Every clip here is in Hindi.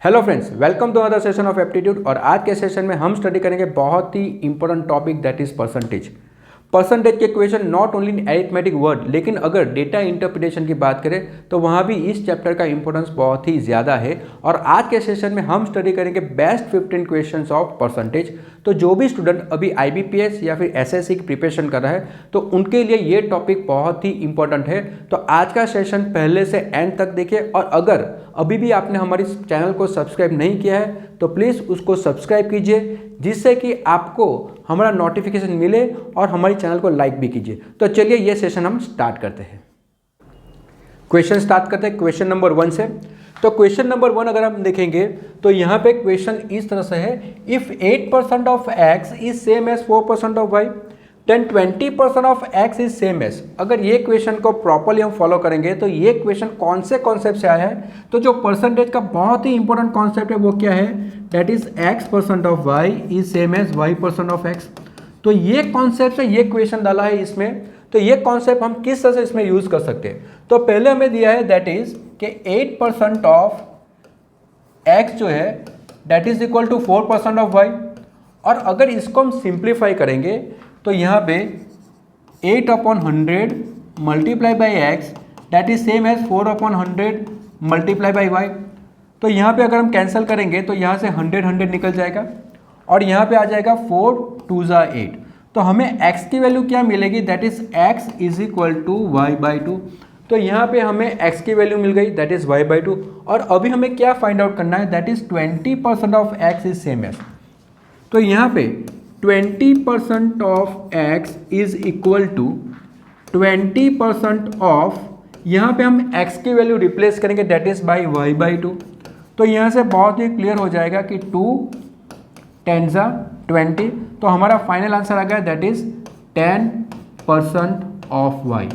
Hello friends, welcome to other session of aptitude. और आज के सेशन में हम स्टडी करेंगे बहुत ही important topic, that is percentage. Percentage के question not only in arithmetic word, लेकिन अगर डेटा इंटरप्रिटेशन की बात करें तो वहाँ भी इस चैप्टर का इंपॉर्टेंस बहुत ही ज़्यादा है। और आज के सेशन में हम स्टडी करेंगे बेस्ट 15 क्वेश्चंस ऑफ परसेंटेज। तो जो भी स्टूडेंट अभी IBPS या फिर SSC की प्रिपरेशन कर रहा है तो उनके लिए ये टॉपिक बहुत ही इंपॉर्टेंट है। तो आज का सेशन पहले से एंड तक देखिए। और अगर अभी भी आपने हमारे चैनल को सब्सक्राइब नहीं किया है तो प्लीज़ उसको सब्सक्राइब कीजिए, जिससे कि आपको हमारा नोटिफिकेशन मिले, और हमारे चैनल को लाइक भी कीजिए। तो चलिए ये सेशन हम स्टार्ट करते हैं। क्वेश्चन स्टार्ट करते हैं क्वेश्चन नंबर 1 से। तो क्वेश्चन नंबर 1 अगर हम देखेंगे तो यहाँ पे क्वेश्चन इस तरह से है, if 8% of x is same as 4% of y then 20% of x is same as. अगर ये क्वेश्चन को प्रॉपरली हम फॉलो करेंगे तो ये क्वेश्चन कौन से कॉन्सेप्ट से आया है, तो जो परसेंटेज का बहुत ही इंपॉर्टेंट कॉन्सेप्ट है वो क्या है, that is x% of y is same as y% of x। तो ये कॉन्सेप्ट से ये क्वेश्चन डाला है इसमें। तो ये कॉन्सेप्ट हम किस तरह से इसमें यूज कर सकते हैं, तो पहले हमें दिया है दैट इज कि 8% ऑफ x जो है that is equal to 4% of y। और अगर इसको हम सिंप्लीफाई करेंगे तो यहाँ पे 8/100 multiply by x that is same as 4/100 multiply by y. तो यहाँ पे अगर हम कैंसिल करेंगे तो यहाँ से 100 निकल जाएगा और यहाँ पे आ जाएगा 4 2 जा 8। तो हमें x की वैल्यू क्या मिलेगी, that is x is equal to y/2। तो यहाँ पे हमें x की वैल्यू मिल गई, दैट इज y/2। और अभी हमें क्या फाइंड आउट करना है, that is 20% of x is same as. तो यहाँ पे 20% of x is equal to 20% of, यहाँ पे हम x की वैल्यू रिप्लेस करेंगे दैट इज बाई y/2। तो यहाँ से बहुत ही क्लियर हो जाएगा कि 2 10 20। तो हमारा फाइनल आंसर आ गया दैट इज 10% ऑफ y।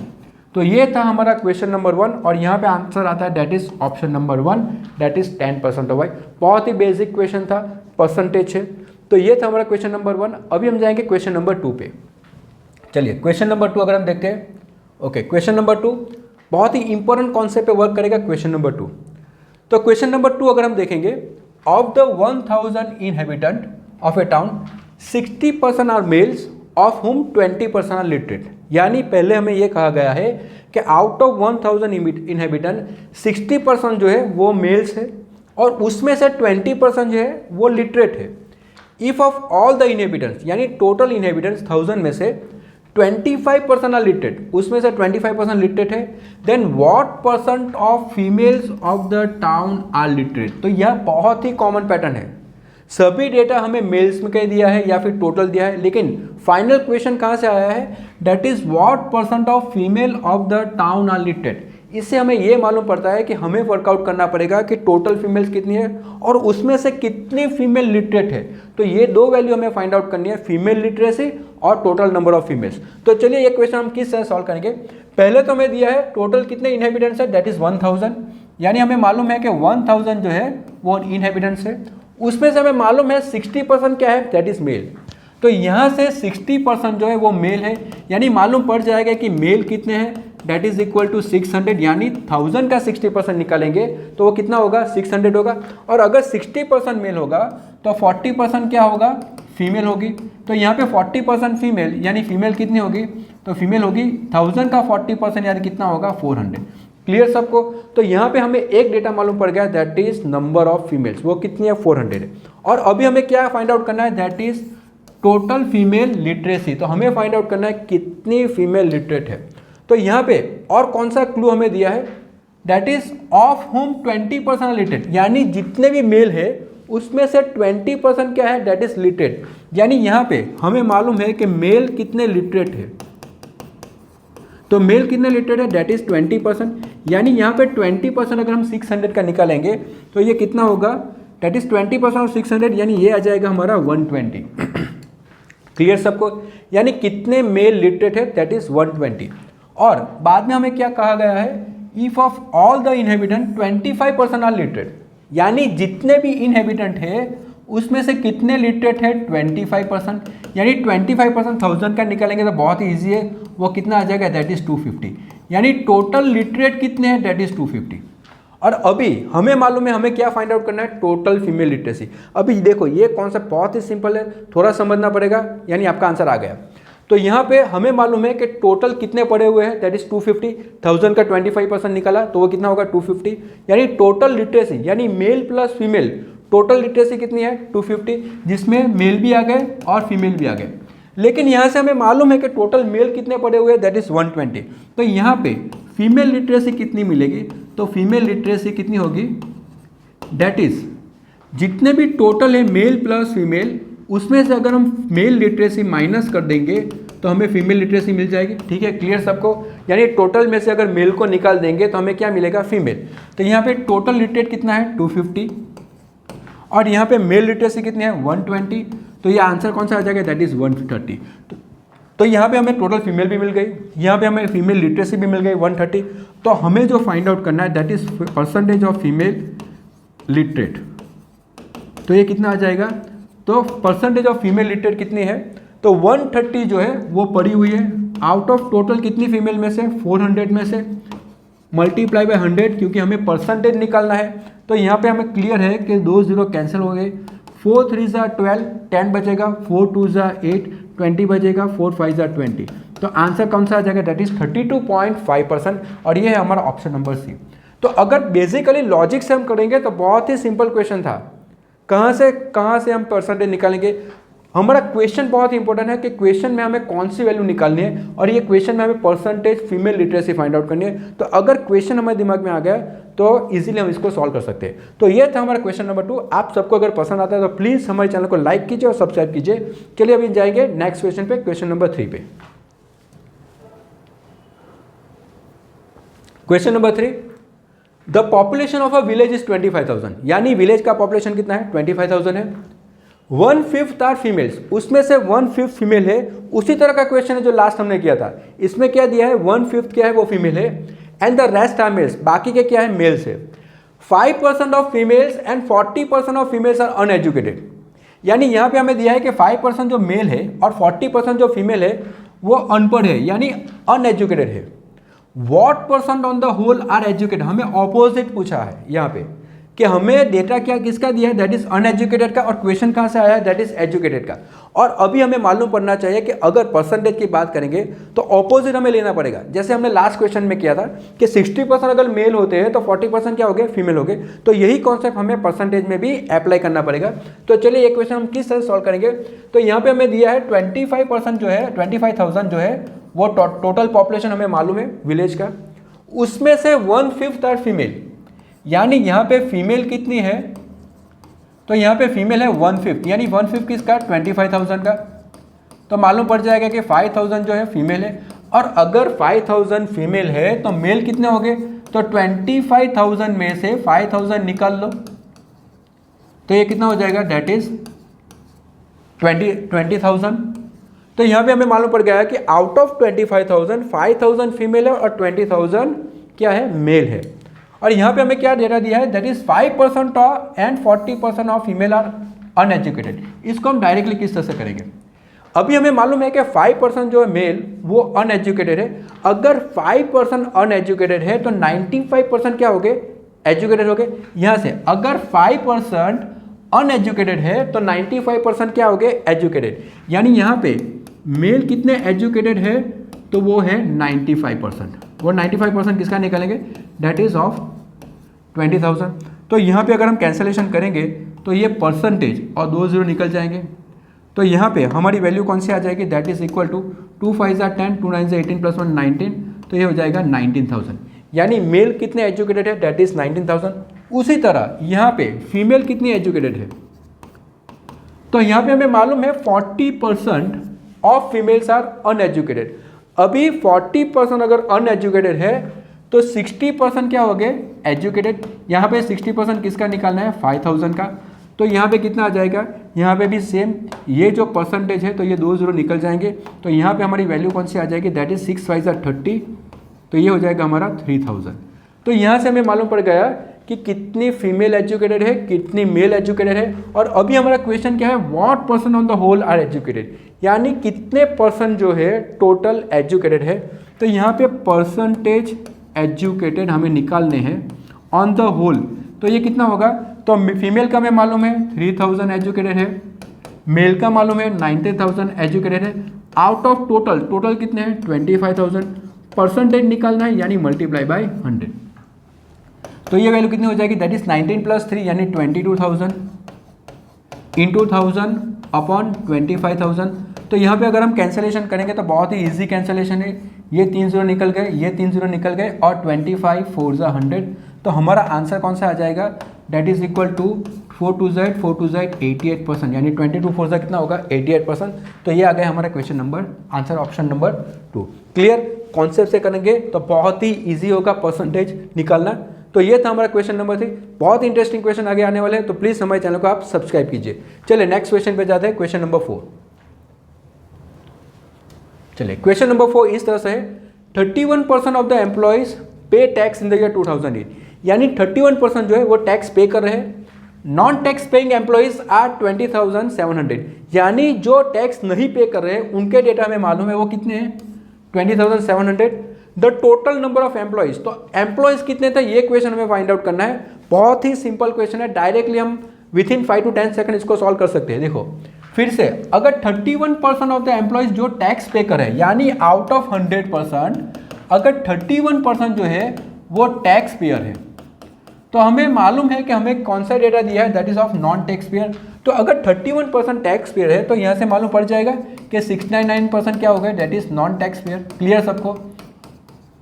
तो ये था हमारा क्वेश्चन नंबर 1 और यहाँ पे आंसर आता है that is option number 1, that is 10% of y। बहुत ही बेसिक क्वेश्चन था, परसेंटेज है। तो ये था हमारा क्वेश्चन नंबर 1। अभी हम जाएंगे क्वेश्चन नंबर 2 पे। चलिए क्वेश्चन नंबर 2 अगर हम देखते हैं, ओके क्वेश्चन नंबर 2 बहुत ही इंपॉर्टेंट कॉन्सेप्ट पे वर्क करेगा क्वेश्चन नंबर 2। तो क्वेश्चन नंबर 2 अगर हम देखेंगे, of the 1000 inhabitant of a town 60% are males of whom 20% are literate. यानी पहले हमें ये कहा गया है कि आउट ऑफ 1000 इनहेबिटेंट 60% जो है वो मेल्स है और उसमें से 20% जो है वो लिटरेट है। If of all the inhabitants, यानी टोटल इनहेबिटेंट्स 1000 में से 25% आर लिटरेट, उसमें से 25% लिटरेट है, then what percent of females of the town are literate. तो यह बहुत ही कॉमन पैटर्न है, सभी डेटा हमें मेल्स में कह दिया है या फिर टोटल दिया है, लेकिन फाइनल क्वेश्चन कहाँ से आया है, that is what percent of female of the town are literate. इससे हमें ये मालूम पड़ता है कि हमें वर्कआउट करना पड़ेगा कि टोटल फीमेल्स कितनी है और उसमें से कितनी फीमेल लिटरेट है। तो ये दो वैल्यू हमें फाइंड आउट करनी है, फीमेल लिटरेसी और टोटल नंबर ऑफ फीमेल्स। तो चलिए ये क्वेश्चन हम किस तरह सॉल्व करेंगे। पहले तो हमें दिया है टोटल कितने इनहेबिटेंट्स है, दैट इज 1000। यानी हमें मालूम है कि 1000 जो है वो इनहेबिटेंट्स है, उसमें से हमें मालूम है 60% क्या है, दैट इज मेल। तो यहाँ से 60% जो है वो मेल है, यानी मालूम पड़ जाएगा कि मेल कितने हैं, दैट इज इक्वल टू 600। यानी 1000 का 60% निकालेंगे तो वो कितना होगा, 600 होगा। और अगर 60% मेल होगा तो 40% क्या होगा, फीमेल होगी। तो यहाँ पे 40% फीमेल, यानी फीमेल कितनी होगी, तो फीमेल होगी 1000 का 40% यानी कितना होगा, 400। क्लियर सबको। तो यहाँ पे हमें एक डेटा मालूम पड़ गया, that is number of females, वो कितनी है, 400 है। और अभी हमें क्या फाइंड आउट करना है, that is total female literacy. तो हमें फाइंड आउट करना है कितनी फीमेल लिटरेट है। तो यहाँ पे और कौन सा क्लू हमें दिया है, that is of home 20% literate, यानी जितने भी मेल है उसमें से 20% क्या है, दैट इज लिटरेट। यानी यहाँ पे हमें मालूम है कि मेल कितने लिटरेट है। तो मेल कितने लिटरेट है, दैट इज 20%। यानी यहाँ पे 20% अगर हम 600 का निकालेंगे तो ये कितना होगा, दैट इज 20% ऑफ 600, यानी ये आ जाएगा हमारा 120। क्लियर सबको। यानी कितने मेल लिटरेट है, दैट इज 120। और बाद में हमें क्या कहा गया है, if of all the inhabitant 25% are literate, यानी जितने भी इनहेबिटेंट है उसमें से कितने लिटरेट है, 25%। यानी 25% 1000 का निकालेंगे तो बहुत ही ईजी है, वो कितना आ जाएगा, दैट इज 250। यानी टोटल लिटरेट कितने हैं, दैट इज 250। और अभी हमें मालूम है हमें क्या फाइंड आउट करना है, टोटल फीमेल लिटरेसी। अभी देखो ये कॉन्सेप्ट बहुत ही सिंपल है, थोड़ा समझना पड़ेगा, यानी आपका आंसर आ गया। तो यहाँ पे हमें मालूम है कि टोटल कितने पढ़े हुए हैं, दैट इज 250, 1000 का 25% निकाला तो वो कितना होगा 250, यानी टोटल लिटरेसी यानी male plus female total literacy कितनी है 250, जिसमें मेल भी आ गए और फीमेल भी आ गए। लेकिन यहाँ से हमें मालूम है कि टोटल मेल कितने पढ़े हुए हैं, दैट इज 120। तो यहाँ पे फीमेल लिटरेसी कितनी मिलेगी, तो फीमेल लिटरेसी कितनी होगी, दैट इज जितने भी टोटल है मेल प्लस फीमेल, उसमें से अगर हम मेल लिटरेसी माइनस कर देंगे तो हमें फीमेल लिटरेसी मिल जाएगी। ठीक है, क्लियर सबको, यानी टोटल में से अगर मेल को निकाल देंगे तो हमें क्या मिलेगा, फीमेल। तो यहाँ पे टोटल लिटरेट कितना है 250 और यहाँ पे मेल लिटरेसी कितनी है 120, तो ये आंसर कौन सा आ जाएगा, दैट इज 130। तो यहाँ पे हमें टोटल फीमेल भी मिल गई, यहाँ पे हमें फीमेल लिटरेसी भी मिल गई 130। तो हमें जो फाइंड आउट करना है that is percentage of female literate, तो ये कितना आ जाएगा, तो परसेंटेज ऑफ फीमेल लिटरेट कितनी है, तो 130 जो है वो पड़ी हुई है आउट ऑफ टोटल कितनी फीमेल में से, 400 में से, मल्टीप्लाई बाय 100 क्योंकि हमें परसेंटेज निकालना है। तो यहाँ पे हमें क्लियर है कि 2 0 कैंसिल हो गए, 4 3 ज़ा 12, 10 बचेगा, 4 2 ज़ा 8, 20 बचेगा, 4 5 ज़ा 20। तो आंसर कौन सा आ जाएगा, दैट इज 32.5%, और ये है हमारा ऑप्शन नंबर सी। तो अगर बेसिकली लॉजिक से हम करेंगे तो बहुत ही सिंपल क्वेश्चन था, कहाँ से हम परसेंटेज निकालेंगे। हमारा क्वेश्चन बहुत ही इंपॉर्टेंट है कि क्वेश्चन में हमें कौन सी वैल्यू निकालनी है, और ये क्वेश्चन में हमें percentage female literacy find out करनी है। तो अगर क्वेश्चन हमारे दिमाग में आ गया तो इजीली हम इसको सॉल्व कर सकते हैं। तो ये था हमारा क्वेश्चन नंबर 2। आप सबको अगर पसंद आता है तो प्लीज़ हमारे चैनल को लाइक कीजिए और सब्सक्राइब कीजिए। चलिए अभी जाएंगे नेक्स्ट क्वेश्चन पे, क्वेश्चन नंबर 3 पे। Question number 3, the population of a village is 25,000, यानी विलेज का पॉपुलेशन कितना है 25,000 है, 1/5 आर फीमेल्स, उसमें से 1/5 फीमेल है। उसी तरह का क्वेश्चन है जो लास्ट हमने किया था, इसमें क्या दिया है 1/5 क्या है वो फीमेल है, and the rest are males, बाकी के क्या है मेल्स है। 5% of females and 40% of females are uneducated, यानी यहाँ पे हमें दिया है कि 5% जो मेल है और 40% जो फीमेल है वो अनपढ़ है यानी अनएजुकेटेड है। What % on the whole are educated, हमें ऑपोजिट पूछा है यहाँ पे कि हमें डेटा क्या किसका दिया है, दैट इज अनएजुकेटेड का, और क्वेश्चन कहाँ से आया है, दैट इज एजुकेटेड का। और अभी हमें मालूम पड़ना चाहिए कि अगर परसेंटेज की बात करेंगे तो ऑपोजिट हमें लेना पड़ेगा। जैसे हमने लास्ट क्वेश्चन में किया था कि 60% अगर मेल होते हैं तो 40% क्या हो गए, फीमेल हो गए। तो यही कॉन्सेप्ट हमें परसेंटेज में भी अप्लाई करना पड़ेगा। तो चलिए ये क्वेश्चन हम किस तरह सॉल्व करेंगे। तो यहाँ पे हमें दिया है 25% जो है 25,000 जो है वो टोटल पॉपुलेशन हमें मालूम है विलेज का, उसमें से 1/5 आर फीमेल, यानी यहाँ पे फीमेल कितनी है, तो यहाँ पे फीमेल है 1/5, यानी 1/5 किसका 25,000 का। तो मालूम पड़ जाएगा कि 5,000 जो है फीमेल है, और अगर 5,000 फीमेल है तो मेल कितने हो गए, तो 25,000 में से 5,000 निकाल लो तो ये कितना हो जाएगा, डेट इज 20,000। तो यहाँ पे हमें मालूम पड़ गया है कि आउट ऑफ 25,000 5,000 फीमेल है और 20,000 क्या है, मेल है। और यहाँ पे हमें क्या डेटा दिया है, that is 5% and 40% of female are uneducated. इसको हम डायरेक्टली किस तरह से करेंगे, अभी हमें मालूम है कि 5% जो है मेल वो अनएजुकेटेड है। अगर 5% अनएजुकेटेड है तो 95% क्या हो गए, एजुकेटेड हो गए। यहाँ से अगर 5% अनएजुकेटेड है तो 95% क्या हो गए, एजुकेटेड। यानी यहाँ पे मेल कितने एजुकेटेड है, तो वो है 95%। वो 95% किसका निकालेंगे, डेट इज ऑफ 20,000। तो यहाँ पे अगर हम कैंसलेशन करेंगे तो ये परसेंटेज और 2 0 निकल जाएंगे। तो यहाँ पे हमारी वैल्यू कौन सी आ जाएगी, दैट इज इक्वल टू 2 5 ज़ा 10, 2 9 ज़ा 18 + 1 19, तो ये हो जाएगा 19,000। यानी मेल कितने एजुकेटेड है, दैट इज 19,000। उसी तरह यहाँ पे फीमेल कितनी एजुकेटेड है, तो यहाँ पे हमें मालूम है 40% ऑफ फीमेल्स आर अनएजुकेटेड। अभी 40% अगर अनएजुकेटेड है तो 60% क्या हो गए, एजुकेटेड। यहाँ पे 60% किसका निकालना है, 5,000 का। तो यहाँ पे कितना आ जाएगा, यहाँ पे भी सेम, ये जो परसेंटेज है तो ये 2 0 निकल जाएंगे। तो यहाँ पे हमारी वैल्यू कौन सी आ जाएगी, दैट इज 6 5 ज़ा 30, तो ये हो जाएगा हमारा 3,000। तो यहाँ से हमें मालूम पड़ गया कि कितनी फीमेल एजुकेटेड है, कितनी मेल एजुकेटेड है। और अभी हमारा क्वेश्चन क्या है, what % on the whole are educated, यानी कितने % जो है टोटल एजुकेटेड है। तो यहाँ पे परसेंटेज एजुकेटेड हमें निकालने हैं ऑन द होल, तो ये कितना होगा, तो फीमेल का हमें मालूम है 3000 एजुकेटेड है, मेल का मालूम है 90,000 एजुकेटेड है, आउट ऑफ टोटल, टोटल कितने हैं 25,000, परसेंटेज निकालना है यानी मल्टीप्लाई बाय 100, तो ये वैल्यू कितनी हो जाएगी, दैट इज 19 + 3 यानी 22,000 इंटू 1000 अपॉन 25,000। तो यहाँ पे अगर हम कैंसलेशन करेंगे तो बहुत ही इजी कैंसलेशन है, ये 3 0 निकल गए, ये 3 0 निकल गए और 25 4 ज़ा 100, तो हमारा आंसर कौन सा आ जाएगा, that is equal to 4 2 Z 88%, यानी 22 4 ज़ा कितना होगा 88%। तो ये आ गया हमारा question number answer option number 2। Clear, concept से करेंगे तो बहुत ही ईजी होगा परसेंटेज निकालना। तो ये था हमारा क्वेश्चन नंबर 3, बहुत ही इंटरेस्टिंग क्वेश्चन आगे आने वाले हैं, तो प्लीज हमारे चैनल को आप सब्सक्राइब कीजिए। चलिए नेक्स्ट क्वेश्चन पे जाते हैं, क्वेश्चन नंबर 4। चलिए क्वेश्चन नंबर 4 इस तरह से है, 31% ऑफ द एम्प्लॉइज पे टैक्स इन द ईयर 2008, यानी 31% जो है वो टैक्स पे कर रहे हैं। Non tax paying employees are 20,700, यानी जो टैक्स नहीं पे कर रहे हैं उनके डेटा हमें मालूम है वो कितने हैं 20,700। The total number of employees, तो एम्प्लॉइज कितने थे ये क्वेश्चन हमें फाइंड आउट करना है। बहुत ही सिंपल क्वेश्चन है, डायरेक्टली हम विथ इन 5 to 10 सेकंड इसको सॉल्व कर सकते हैं। देखो फिर से, अगर 31% ऑफ द एम्प्लॉइज जो टैक्स पे करे, यानी आउट ऑफ 100% अगर 31% जो है वो टैक्स पेयर है, तो हमें मालूम है कि हमें कौन सा डेटा दिया है, that is of non tax payer. तो अगर 31% टैक्स पेयर है तो यहाँ से मालूम पड़ जाएगा कि 699% क्या होगा, that is non tax payer. Clear सबको,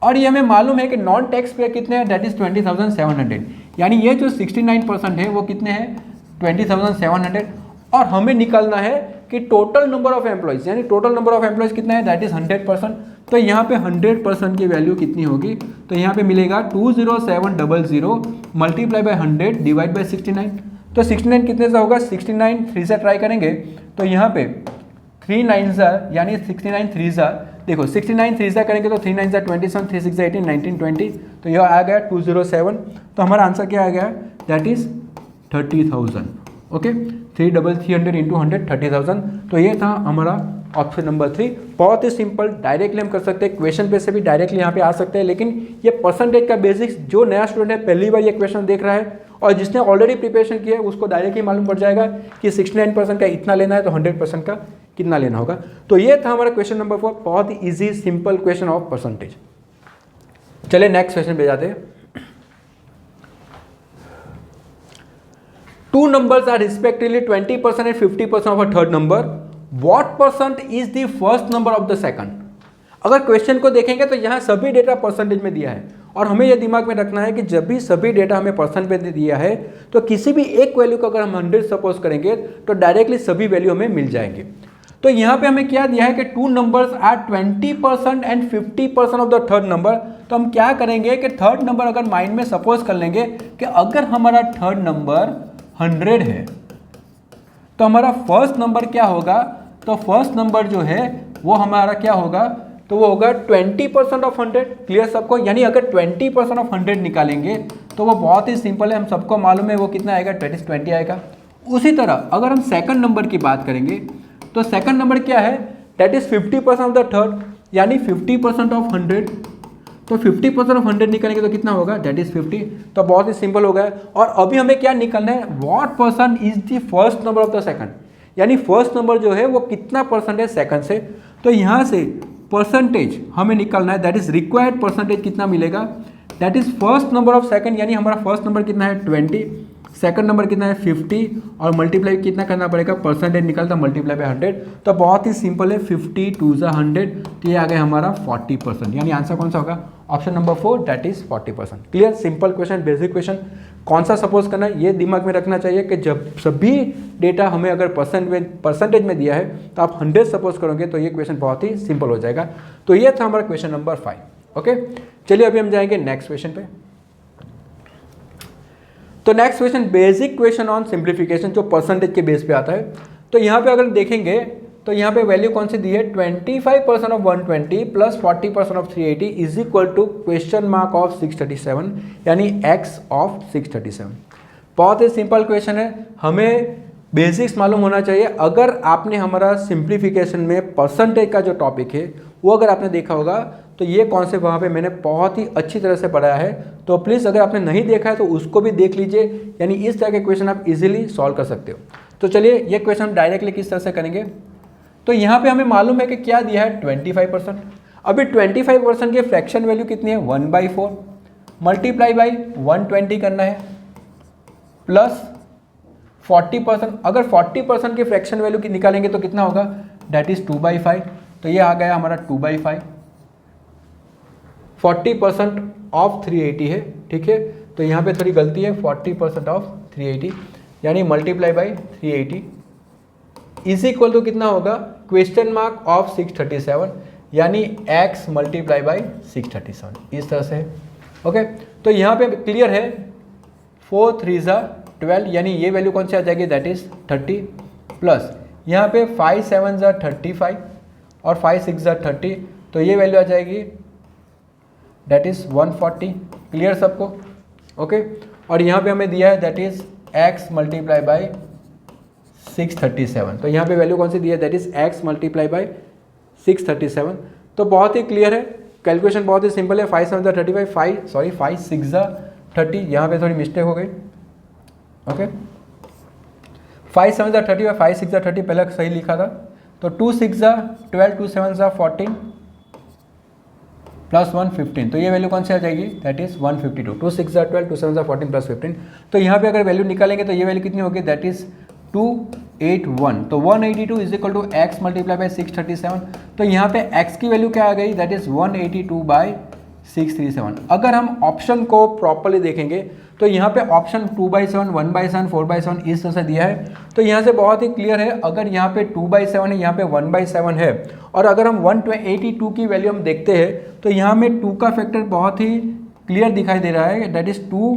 और ये हमें मालूम है कि नॉन टैक्स पेयर कितने हैं, दैट इज 20,700, यानी ये जो 69% है वो कितने हैं 20,700। और हमें निकालना है कि टोटल नंबर ऑफ एम्प्लॉइज, यानी टोटल नंबर ऑफ एम्प्लॉइज कितना है, दैट इज 100%। तो यहाँ पे 100% की वैल्यू कितनी होगी, तो यहाँ पे मिलेगा 20700 मल्टीप्लाई बाय 100 डिवाइड बाय 69। तो 69 कितने से होगा, 69 3 से ट्राई करेंगे तो यहाँ पे 3 9 यानी 69 3 देखो 69 3 करेंगे तो 3 9 27, 3 6 18, 19 20, तो यह आ गया 207। तो हमारा आंसर क्या आ गया, दैट इज 30,000। Okay, 3,300 into 100 30,000। तो ये था हमारा ऑप्शन नंबर 3। बहुत ही सिंपल, डायरेक्टली हम कर सकते हैं, क्वेश्चन पे से भी डायरेक्टली यहाँ पे आ सकते हैं, लेकिन ये परसेंटेज का बेसिक्स जो नया स्टूडेंट है पहली बार ये क्वेश्चन देख रहा है और जिसने ऑलरेडी प्रिपरेशन किया है उसको डायरेक्टली मालूम पड़ जाएगा कि 69% का इतना लेना है तो 100% का कितना लेना होगा। तो ये था हमारा क्वेश्चन नंबर 4, बहुत ही easy simple question of percentage. चलिए नेक्स्ट क्वेश्चन पे जाते हैं। Two numbers are respectively 20% and 50% of a third number. What percent is the first number of the second? अगर क्वेश्चन को देखेंगे तो यहाँ सभी डेटा परसेंटेज में दिया है और हमें यह दिमाग में रखना है कि जब भी सभी डेटा हमें परसेंट पे दिया है तो किसी भी एक वैल्यू को अगर हम 100 सपोज करेंगे तो डायरेक्टली सभी वैल्यू हमें मिल जाएंगे। तो यहाँ पे हमें क्या दिया है कि 2 numbers are 20% and 50% of the third number. तो हम क्या करेंगे कि थर्ड नंबर अगर माइंड में सपोज कर लेंगे कि अगर हमारा थर्ड नंबर 100 है तो हमारा फर्स्ट नंबर क्या होगा, तो फर्स्ट नंबर जो है वो हमारा क्या होगा, तो वो होगा 20% ऑफ 100। क्लियर सबको, यानी अगर 20% ऑफ 100 निकालेंगे तो वो बहुत ही सिंपल है, हम सबको मालूम है वो कितना आएगा, 20 आएगा। उसी तरह अगर हम सेकंड नंबर की बात करेंगे तो सेकंड नंबर क्या है, that is 50% of the third, यानी 50% ऑफ 100। तो 50% ऑफ 100 निकालेंगे तो कितना होगा, दैट इज 50। तो बहुत ही सिंपल हो गया। और अभी हमें क्या निकालना है, what percent is the first number of the second, यानी फर्स्ट नंबर जो है वो कितना परसेंट है सेकंड से। तो यहाँ से परसेंटेज हमें निकालना है, दैट इज रिक्वायर्ड परसेंटेज कितना मिलेगा, that is first number of second, यानी हमारा फर्स्ट नंबर कितना है 20, सेकंड नंबर कितना है 50 और मल्टीप्लाई कितना करना पड़ेगा, परसेंटेज निकलता मल्टीप्लाई बाय 100। तो बहुत ही सिंपल है, 50 2 100, तो ये आ गया हमारा 40%, यानी आंसर कौन सा होगा, option number 4, that is 40%। Clear, simple question, basic question. कौन सा सपोज करना है ये दिमाग में रखना चाहिए कि जब सभी डेटा हमें अगर परसेंटेज में दिया है तो आप 100 सपोज करोगे तो ये क्वेश्चन बहुत ही सिंपल हो जाएगा। तो ये था हमारा क्वेश्चन नंबर 5। ओके, चलिए अभी हम जाएंगे नेक्स्ट क्वेश्चन पे। तो next question basic question on simplification, जो परसेंटेज के बेस पे आता है। तो यहाँ पे अगर देखेंगे तो यहाँ पे वैल्यू कौन सी दी है, 25% of 120 plus 40% of 380 is equal to question mark of 637, यानी x ऑफ 637। बहुत ही सिंपल क्वेश्चन है, हमें बेसिक्स मालूम होना चाहिए। अगर आपने हमारा सिंप्लीफिकेशन में परसेंटेज का जो टॉपिक है वो अगर आपने देखा होगा तो ये कॉन्सेप्ट वहाँ पे मैंने बहुत ही अच्छी तरह से पढ़ाया है, तो प्लीज़ अगर आपने नहीं देखा है तो उसको भी देख लीजिए, यानी इस तरह के क्वेश्चन आप इजीली सॉल्व कर सकते हो। तो चलिए ये क्वेश्चन हम डायरेक्टली किस तरह से करेंगे। तो यहाँ पे हमें मालूम है कि क्या दिया है 25%। अभी 25% की फ्रैक्शन वैल्यू कितनी है 1/4 मल्टीप्लाई बाई 120 करना है प्लस 40%। अगर 40% की फ्रैक्शन वैल्यू की निकालेंगे तो कितना होगा, दैट इज 2/5। तो ये आ गया हमारा 2/5। 40% ऑफ 380 है, ठीक है, तो यहाँ पे थोड़ी गलती है, 40% ऑफ 380 यानी multiply by 380 is equal to कितना होगा, क्वेश्चन मार्क ऑफ 637 यानी x मल्टीप्लाई बाई 637, इस तरह से है। ओके, तो यहाँ पे क्लियर है, 4 3 12 यानी ये वैल्यू कौन सी आ जाएगी, दैट इज 30 प्लस यहाँ पे 5 7 35 और 5 6 30, तो ये वैल्यू आ जाएगी दैट इज 140। क्लियर सबको, ओके। और यहाँ पे हमें दिया है that is x multiply by 637, तो यहाँ पे वैल्यू कौन सी दी है, that is x multiply by 637। तो बहुत ही क्लियर है, कैलकुलेशन बहुत ही सिंपल है। 5 7 35 5 6 30, यहाँ पे थोड़ी मिस्टेक हो गई, ओके। 5 7 35 5 6 30 पहले सही लिखा था, तो 2 6 12 2 7 14 प्लस 1 15, तो ये वैल्यू कौन सी आ जाएगी, दैट इज 152। 2 6 12 2 7 14 प्लस 15, तो यहाँ पे अगर वैल्यू निकालेंगे तो ये वैल्यू कितनी होगी, दैट इज 281। तो 182 is equal to x multiply by 637, तो यहाँ पे x की वैल्यू क्या आ गई, दैट इज 182 बाई 637। अगर हम ऑप्शन को प्रॉपरली देखेंगे तो यहाँ पे ऑप्शन 2/7 1/7 4/7 इस तरह से दिया है, तो यहाँ से बहुत ही क्लियर है, अगर यहाँ पे 2/7 है, यहाँ पे 1/7 है, और अगर हम 182 की वैल्यू हम देखते हैं तो यहाँ में 2 का फैक्टर बहुत ही क्लियर दिखाई दे रहा है, दैट इज 2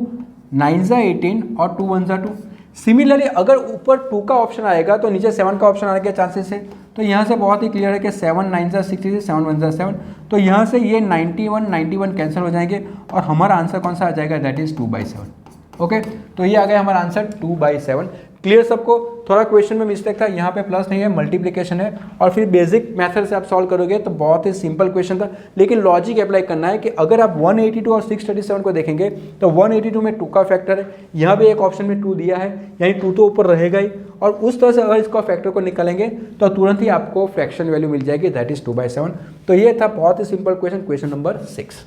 9 18 और 2 1 2। सिमिलरली अगर ऊपर 2 का ऑप्शन आएगा तो नीचे 7 का ऑप्शन आने के चांसेस है, तो यहाँ से बहुत ही क्लियर है कि 7 9 66 7 1 7, तो यहाँ से ये 91 कैंसिल हो जाएंगे और हमारा आंसर कौन सा आ जाएगा, दैट इज 2/7। ओके, तो ये आ गया हमारा आंसर 2/7। क्लियर सबको, थोड़ा क्वेश्चन में मिस्टेक था, यहाँ पे प्लस नहीं है, मल्टीप्लिकेशन है, और फिर बेसिक मेथड से आप सॉल्व करोगे तो बहुत ही सिंपल क्वेश्चन था, लेकिन लॉजिक अप्लाई करना है कि अगर आप 182 और 637 को देखेंगे तो 182 में 2 का फैक्टर है, यहाँ पे एक ऑप्शन में 2 दिया है, यानी 2 तो ऊपर रहेगा ही, और उस तरह से अगर इसका फैक्टर को निकालेंगे तो तुरंत ही आपको फ्रैक्शन वैल्यू मिल जाएगी, दैट इज 2/7। तो ये था बहुत ही simple question, question number 6।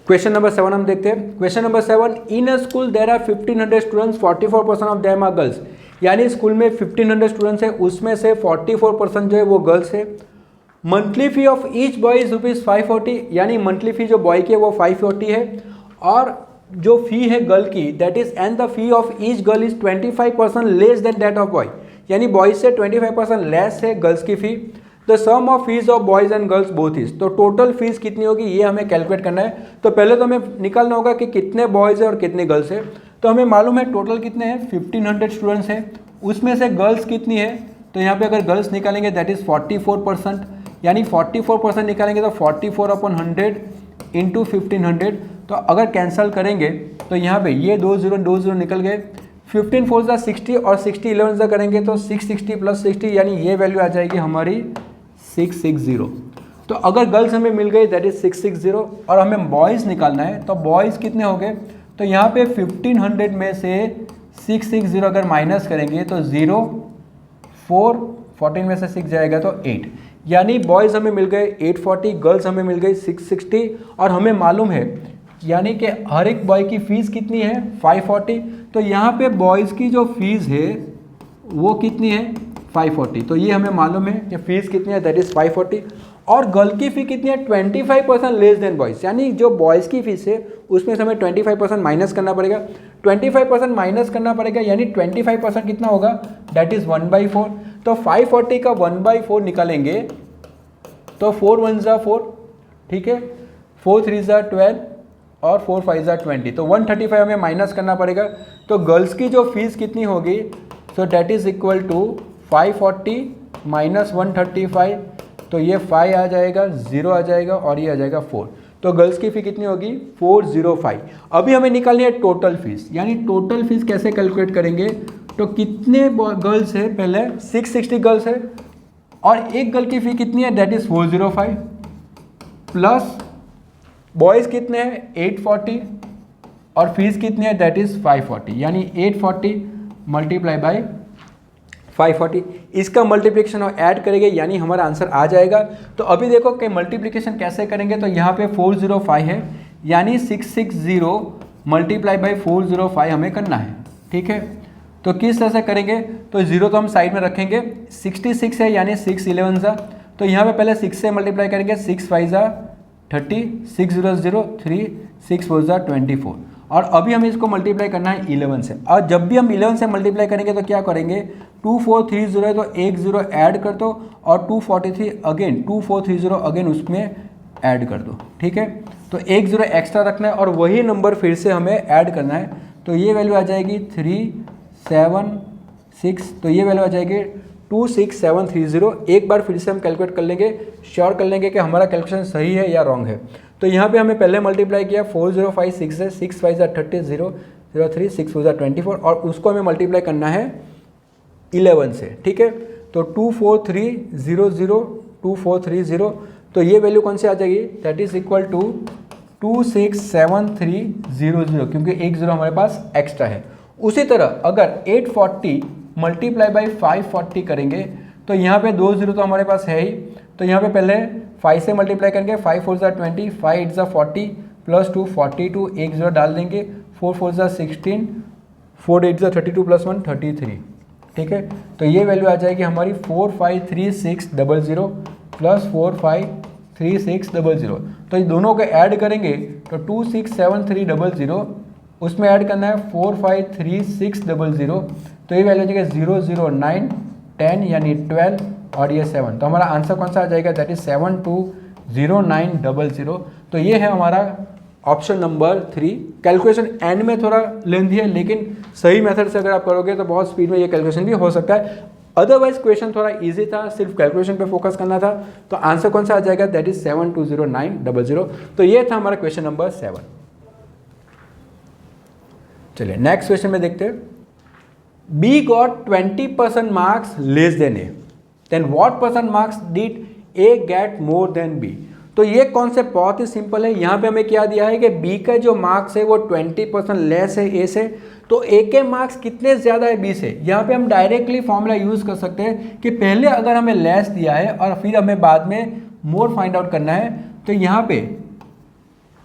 Question number 7 हम देखते हैं। Question number 7, in a school there are 1500 students, 44% of them are girls, यानी स्कूल में 1500 स्टूडेंट्स है, उसमें से 44% जो है वो गर्ल्स है। Monthly fee of each boy is ₹540, यानी मंथली फी जो बॉय की है वो 540 है, और जो फी है गर्ल की that is, and the fee of each girl is 25% less than that of boy, यानी बॉयज से 25% लेस है गर्ल्स की fee. The sum of fees of boys and girls both is, तो टोटल फीस कितनी होगी ये हमें कैलकुलेट करना है। तो पहले तो हमें निकालना होगा कि कितने बॉयज़ है और कितने गर्ल्स है। तो हमें मालूम है टोटल कितने हैं, 1500 स्टूडेंट्स हैं, उसमें से गर्ल्स कितनी है, तो यहाँ पे अगर गर्ल्स निकालेंगे दैट इज़ 44%, यानी 44% निकालेंगे तो 44/100 इंटू 1500, तो अगर कैंसिल करेंगे तो यहाँ पे ये 2 0 निकल गए, 15 4 60 और 60 11 करेंगे तो 660 प्लस 60, यानी ये वैल्यू आ जाएगी हमारी 660। तो अगर गर्ल्स हमें मिल गई दैट इज 660, और हमें बॉयज़ निकालना है, तो बॉयज़ कितने हो गए, तो यहाँ पे 1500 में से 660 अगर माइनस करेंगे तो 0 4 14 में से 6 जाएगा तो 8, यानी बॉयज़ हमें मिल गए 840, गर्ल्स हमें मिल गई 660, और हमें मालूम है यानी कि हर एक बॉय की फ़ीस कितनी है 540, तो यहाँ पे बॉयज़ की जो फीस है वो कितनी है 540, तो ये हमें मालूम है कि फ़ीस कितनी है दैट इज़ 540, और गर्ल की फ़ी कितनी है 25% लेस देन बॉयज़, यानी जो बॉयज़ की फ़ीस है उसमें से हमें 25% माइनस करना पड़ेगा, 25% माइनस करना पड़ेगा, यानी 25% कितना होगा दैट इज़ 1/4, तो 540 का 1/4 निकालेंगे तो 4 1 4, ठीक है, 4 3 12 और 4 5 20, तो 135 हमें माइनस करना पड़ेगा। तो गर्ल्स की जो फीस कितनी होगी, so that is equal to 540 minus 135, तो ये 5 आ जाएगा, 0 आ जाएगा, और ये आ जाएगा 4, तो गर्ल्स की फ़ी कितनी होगी 405। अभी हमें निकालनी है टोटल फीस, यानी टोटल फीस कैसे कैलकुलेट करेंगे, तो कितने गर्ल्स है, पहले 660 गर्ल्स है, और एक गर्ल की फ़ी कितनी है दैट इज़ 405, प्लस बॉयज़ कितने हैं 840 और फीस कितनी है दैट इज़ 540, यानी 840 मल्टीप्लाई बाई 540, इसका मल्टीप्लिकेशन और ऐड करेंगे यानी हमारा आंसर आ जाएगा। तो अभी देखो कि मल्टीप्लिकेशन कैसे करेंगे, तो यहाँ पे 405 है यानी 660 मल्टीप्लाई बाई 405 हमें करना है, ठीक है। तो किस तरह से करेंगे, तो जीरो तो हम साइड में रखेंगे, 66 है यानी 6 11 ज़ा, तो यहाँ पे पहले 6 से मल्टीप्लाई करेंगे, 6 5 ज़ा 30, 6 0 0 3, 6 4 ज़ा 24, और अभी हमें इसको मल्टीप्लाई करना है 11 से। और जब भी हम 11 से मल्टीप्लाई करेंगे तो क्या करेंगे, 2430 है तो एक जीरो ऐड कर दो और 243 अगेन 2430 अगेन उसमें ऐड कर दो, ठीक है। तो एक जीरो एक्स्ट्रा रखना है और वही नंबर फिर से हमें ऐड करना है, तो ये वैल्यू आ जाएगी 376, तो ये वैल्यू आ जाएगी 26730। एक बार फिर से हम कैलकुलेट कर लेंगे, श्योर कर लेंगे कि हमारा कैलकुलेशन सही है या रॉन्ग है। तो यहाँ पे हमें पहले मल्टीप्लाई किया 4056 से, 6 5 30 0 0 3 6 4 24, और उसको हमें मल्टीप्लाई करना है 11 से, ठीक है। तो 24300 2430, तो ये वैल्यू कौन सी आ जाएगी, दैट इज इक्वल टू 267300, क्योंकि एक जीरो हमारे पास एक्स्ट्रा है। उसी तरह अगर 840 मल्टीप्लाई बाई 540 करेंगे तो यहाँ पे दो जीरो तो हमारे पास है ही, तो यहाँ पे पहले 5 से मल्टीप्लाई करेंगे, 5 4 ज़ा 20, 5 8 ज़ा 40 प्लस 2 42, एक जीरो डाल देंगे, 4 4 ज़ा 16, 4 8 ज़ा 32 प्लस 1 33, ठीक है। तो ये वैल्यू आ जाएगी हमारी 45360 प्लस 45360, तो ये दोनों को ऐड करेंगे तो 267300, उसमें ऐड करना है 45360, तो ये वैल्यू आ जाएगा 0 0 9 10 यानी 12 और ये 7, तो हमारा आंसर कौन सा आ जाएगा, दैट इज 720900। तो ये है हमारा ऑप्शन नंबर 3। कैलकुलेशन एंड में थोड़ा लेंथी है, लेकिन सही मेथड से अगर आप करोगे तो बहुत स्पीड में ये कैलकुलेशन भी हो सकता है। अदरवाइज क्वेश्चन थोड़ा इजी था, सिर्फ कैलकुलेशन पे फोकस करना था, तो आंसर कौन सा आ जाएगा, दैट इज 720900। तो ये था हमारा क्वेश्चन नंबर 7। चलिए नेक्स्ट क्वेश्चन में देखते हैं। B got 20% marks less than A, then what percent marks did A get more than B. तो ये कॉन्सेप्ट बहुत ही सिंपल है। यहाँ पे हमें क्या दिया है कि बी का जो मार्क्स है वो 20% लेस है ए से, तो ए के मार्क्स कितने ज़्यादा है बी से। यहाँ पे हम डायरेक्टली फॉर्मूला यूज़ कर सकते हैं कि पहले अगर हमें लेस दिया है और फिर हमें बाद में मोर फाइंड आउट करना है, तो यहाँ पे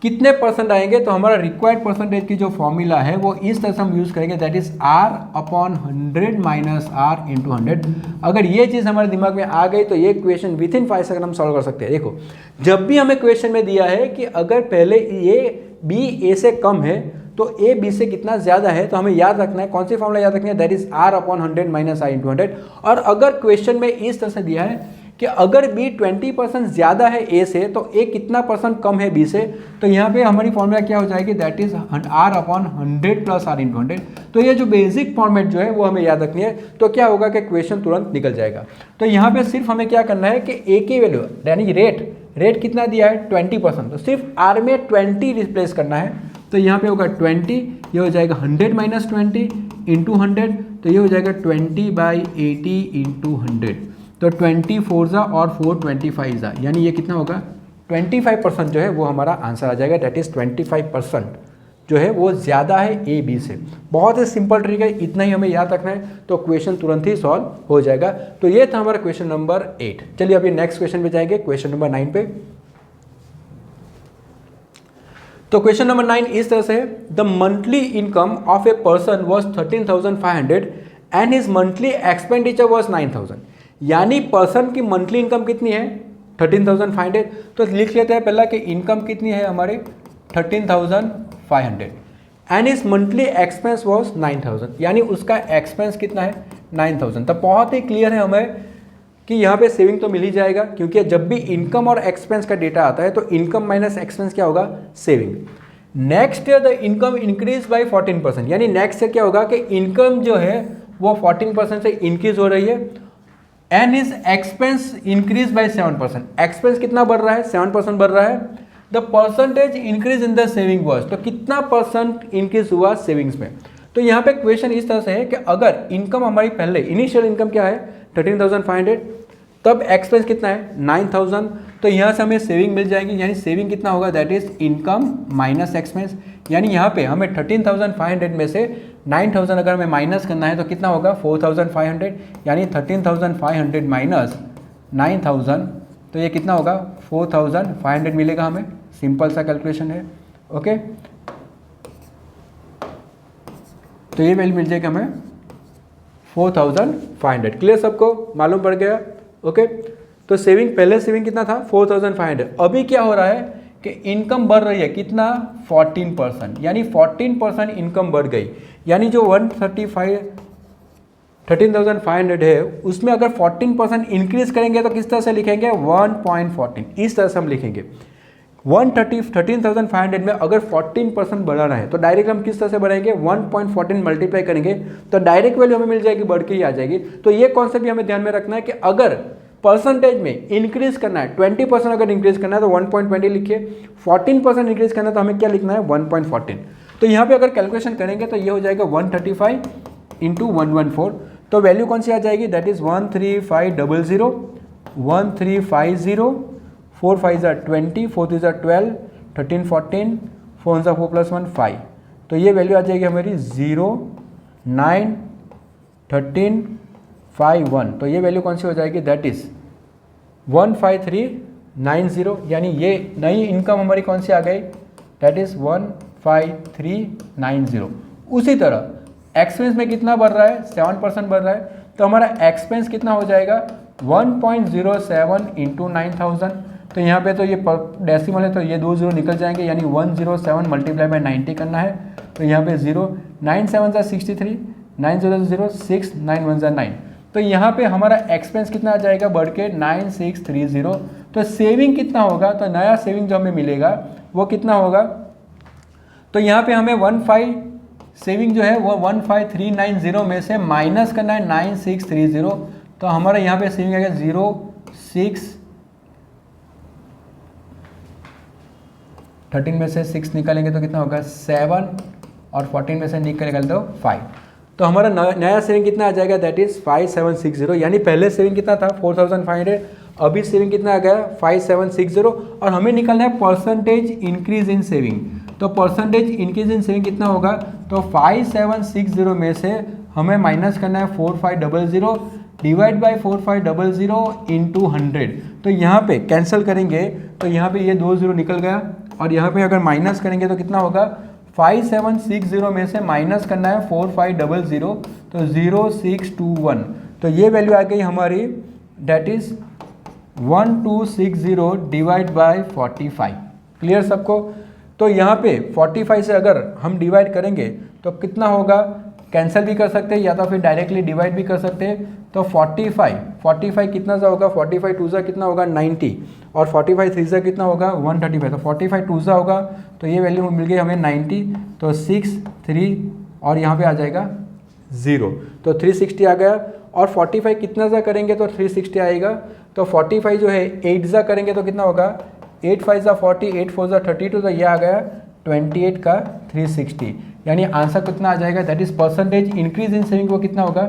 कितने परसेंट आएंगे, तो हमारा रिक्वायर्ड परसेंटेज की जो फॉर्मूला है वो इस तरह से हम यूज़ करेंगे, that is R upon 100 minus R into 100। अगर ये चीज़ हमारे दिमाग में आ गई तो ये क्वेश्चन विद इन 5 सेकंड हम सॉल्व कर सकते हैं। देखो, जब भी हमें क्वेश्चन में दिया है कि अगर पहले ये बी ए से कम है तो ए बी से कितना ज़्यादा है, तो हमें याद रखना है, कौन सी फॉर्मूला याद रखनी है, that is R upon 100 minus R into 100। और अगर क्वेश्चन में इस तरह से दिया है कि अगर बी 20% ज़्यादा है ए से तो ए कितना परसेंट कम है बी से, तो यहाँ पे हमारी फॉर्मूला क्या हो जाएगी, that is R upon 100 plus R into 100। तो ये जो बेसिक फॉर्मेट जो है वो हमें याद रखनी है, तो क्या होगा कि क्वेश्चन तुरंत निकल जाएगा। तो यहाँ पे सिर्फ हमें क्या करना है कि ए की वैल्यू यानी रेट कितना दिया है 20%, तो सिर्फ R में 20 रिप्लेस करना है, तो यहाँ पे होगा 20, ये हो जाएगा 100 माइनस 20 इंटू 100, तो ये हो जाएगा 20/80 इंटू 100, तो 24 ज़ा और 425 ज़ा, यानी ये कितना होगा 25% जो है वो हमारा आंसर आ जाएगा, दैट इज़ 25% जो है वो ज़्यादा है ए बी से। बहुत ही सिंपल ट्रिक है, इतना ही हमें याद रखना है, तो क्वेश्चन तुरंत ही सॉल्व हो जाएगा। तो ये था हमारा क्वेश्चन नंबर 8। चलिए अभी नेक्स्ट क्वेश्चन पे जाएंगे, क्वेश्चन नंबर 9 पे। तो क्वेश्चन नंबर 9 इस तरह से है, the monthly income of a person was 13,500 and his monthly expenditure was 9,000। यानी पर्सन की मंथली इनकम कितनी है 13,500, तो लिख लेते हैं पहला कि इनकम कितनी है हमारी 13,500 एंड इस मंथली एक्सपेंस वॉज 9,000, यानी उसका एक्सपेंस कितना है 9,000। तो बहुत ही क्लियर है हमें कि यहाँ पे सेविंग तो मिल ही जाएगा, क्योंकि जब भी इनकम और एक्सपेंस का डेटा आता है तो इनकम माइनस एक्सपेंस क्या होगा, saving. Next year the income increase by 14%, यानी नेक्स्ट ईयर क्या होगा कि इनकम जो है वो 14% से इंक्रीज हो रही है and is expense increase by 7%। Expense कितना बढ़ रहा है 7% बढ़ रहा है। The percentage increase in the saving was, तो कितना परसेंट इंक्रीज हुआ सेविंग्स में। तो यहाँ पे क्वेश्चन इस तरह से है कि अगर इनकम हमारी पहले इनिशियल इनकम क्या है 13,500, तब एक्सपेंस कितना है 9,000, तो यहाँ से हमें सेविंग मिल जाएगी, यानी सेविंग कितना होगा, that is income minus expense. यानी यहाँ पे हमें 13,500 में से 9,000 अगर हमें माइनस करना है तो कितना होगा 4,500, यानी 13,500 माइनस 9,000, तो ये कितना होगा 4,500 मिलेगा हमें। सिंपल सा कैलकुलेशन है। ओके, तो ये वैल्यू मिल जाएगी हमें 4,500। क्लियर, सबको मालूम पड़ गया। ओके, तो सेविंग, पहले सेविंग कितना था 4,500, अभी क्या हो रहा है कि इनकम बढ़ रही है, कितना 14%, यानी 14% इनकम बढ़ गई। यानी जो 13,500 है उसमें अगर 14% इंक्रीज करेंगे तो किस तरह से लिखेंगे 1.14, इस तरह से हम लिखेंगे। 13,500 में अगर 14% बढ़ाना है तो डायरेक्ट हम किस तरह से बढ़ाएंगे 1.14 मल्टीप्लाई करेंगे तो डायरेक्ट वैल्यू हमें मिल जाएगी, बढ़ के ही आ जाएगी। तो ये कॉन्सेप्ट भी हमें ध्यान में रखना है कि अगर परसेंटेज में इंक्रीज करना है, 20% अगर इंक्रीज करना है तो 1.20 लिखिए, 14% इंक्रीज करना है तो हमें क्या लिखना है 1.14। तो यहाँ पे अगर कैलकुलेशन करेंगे तो ये हो जाएगा 135 इंटू 114, तो वैल्यू कौन सी आ जाएगी, दैट इज 13500, 1350, 4 5 20, 4 3 12, 13 14, 4 4 + 1 5, तो ये वैल्यू आ जाएगी हमारी 0 9 13 5 1, तो ये वैल्यू कौन सी हो जाएगी, दैट इज 15390, यानी ये नई इनकम हमारी कौन सी आ गई, दैट इज 15390। उसी तरह एक्सपेंस में कितना बढ़ रहा है 7% बढ़ रहा है, तो हमारा एक्सपेंस कितना हो जाएगा 1.07 इंटू 9,000, तो यहाँ पे तो ये डेसिमल है तो ये 2 0 निकल जाएंगे, यानी 107 मल्टीप्लाई बाय 90 करना है, तो यहाँ पे 0 9 7 63, 9 0 0 6 9 1 9, तो यहाँ पे हमारा एक्सपेंस कितना आ जाएगा बढ़ के 9630। तो सेविंग कितना होगा, तो नया सेविंग जो हमें मिलेगा वो कितना होगा, तो यहाँ पे हमें 15 सेविंग जो है वो 15390 में से माइनस करना है 9630, तो हमारा यहाँ पे सेविंग आएगा 13 में से 6 निकालेंगे तो कितना होगा 7, और 14 में से निकालेंगे तो 5, तो हमारा नया सेविंग कितना आ जाएगा, दैट इज 5760, यानी पहले सेविंग कितना था 4500, अभी सेविंग कितना आ गया 5760, और हमें निकालना है परसेंटेज इंक्रीज इन सेविंग। तो परसेंटेज इंक्रीज इन सेविंग कितना होगा, तो 5760 में से हमें माइनस करना है 4500 डिवाइड बाई 4500 इंटू 100, तो यहाँ पे कैंसिल करेंगे तो यहाँ पे ये 2 0 निकल गया, और यहाँ पे अगर माइनस करेंगे तो कितना होगा 5760 में से माइनस करना है 4500, तो 0621, तो ये वैल्यू आ गई हमारी, that is 1260 divide by 45। Clear सबको, तो यहाँ पे 45 से अगर हम डिवाइड करेंगे तो कितना होगा, कैंसिल भी कर सकते हैं या तो फिर डायरेक्टली डिवाइड भी कर सकते हैं, तो 45 कितना सा होगा, 45 2 सा कितना होगा 90, और 45 3 सा कितना होगा 135, तो 45 2 सा होगा, तो ये वैल्यू मिल गई हमें 90, तो 6 3 और यहाँ पे आ जाएगा 0, तो 360 आ गया, और 45 कितना सा करेंगे तो 360 आएगा, तो 45 जो है 8 सा करेंगे तो कितना होगा 8 5 सा 40, 8 4 सा 32, तो ये आ गया 28 का 360, यानी आंसर कितना आ जाएगा, that is percentage increase in saving वो कितना होगा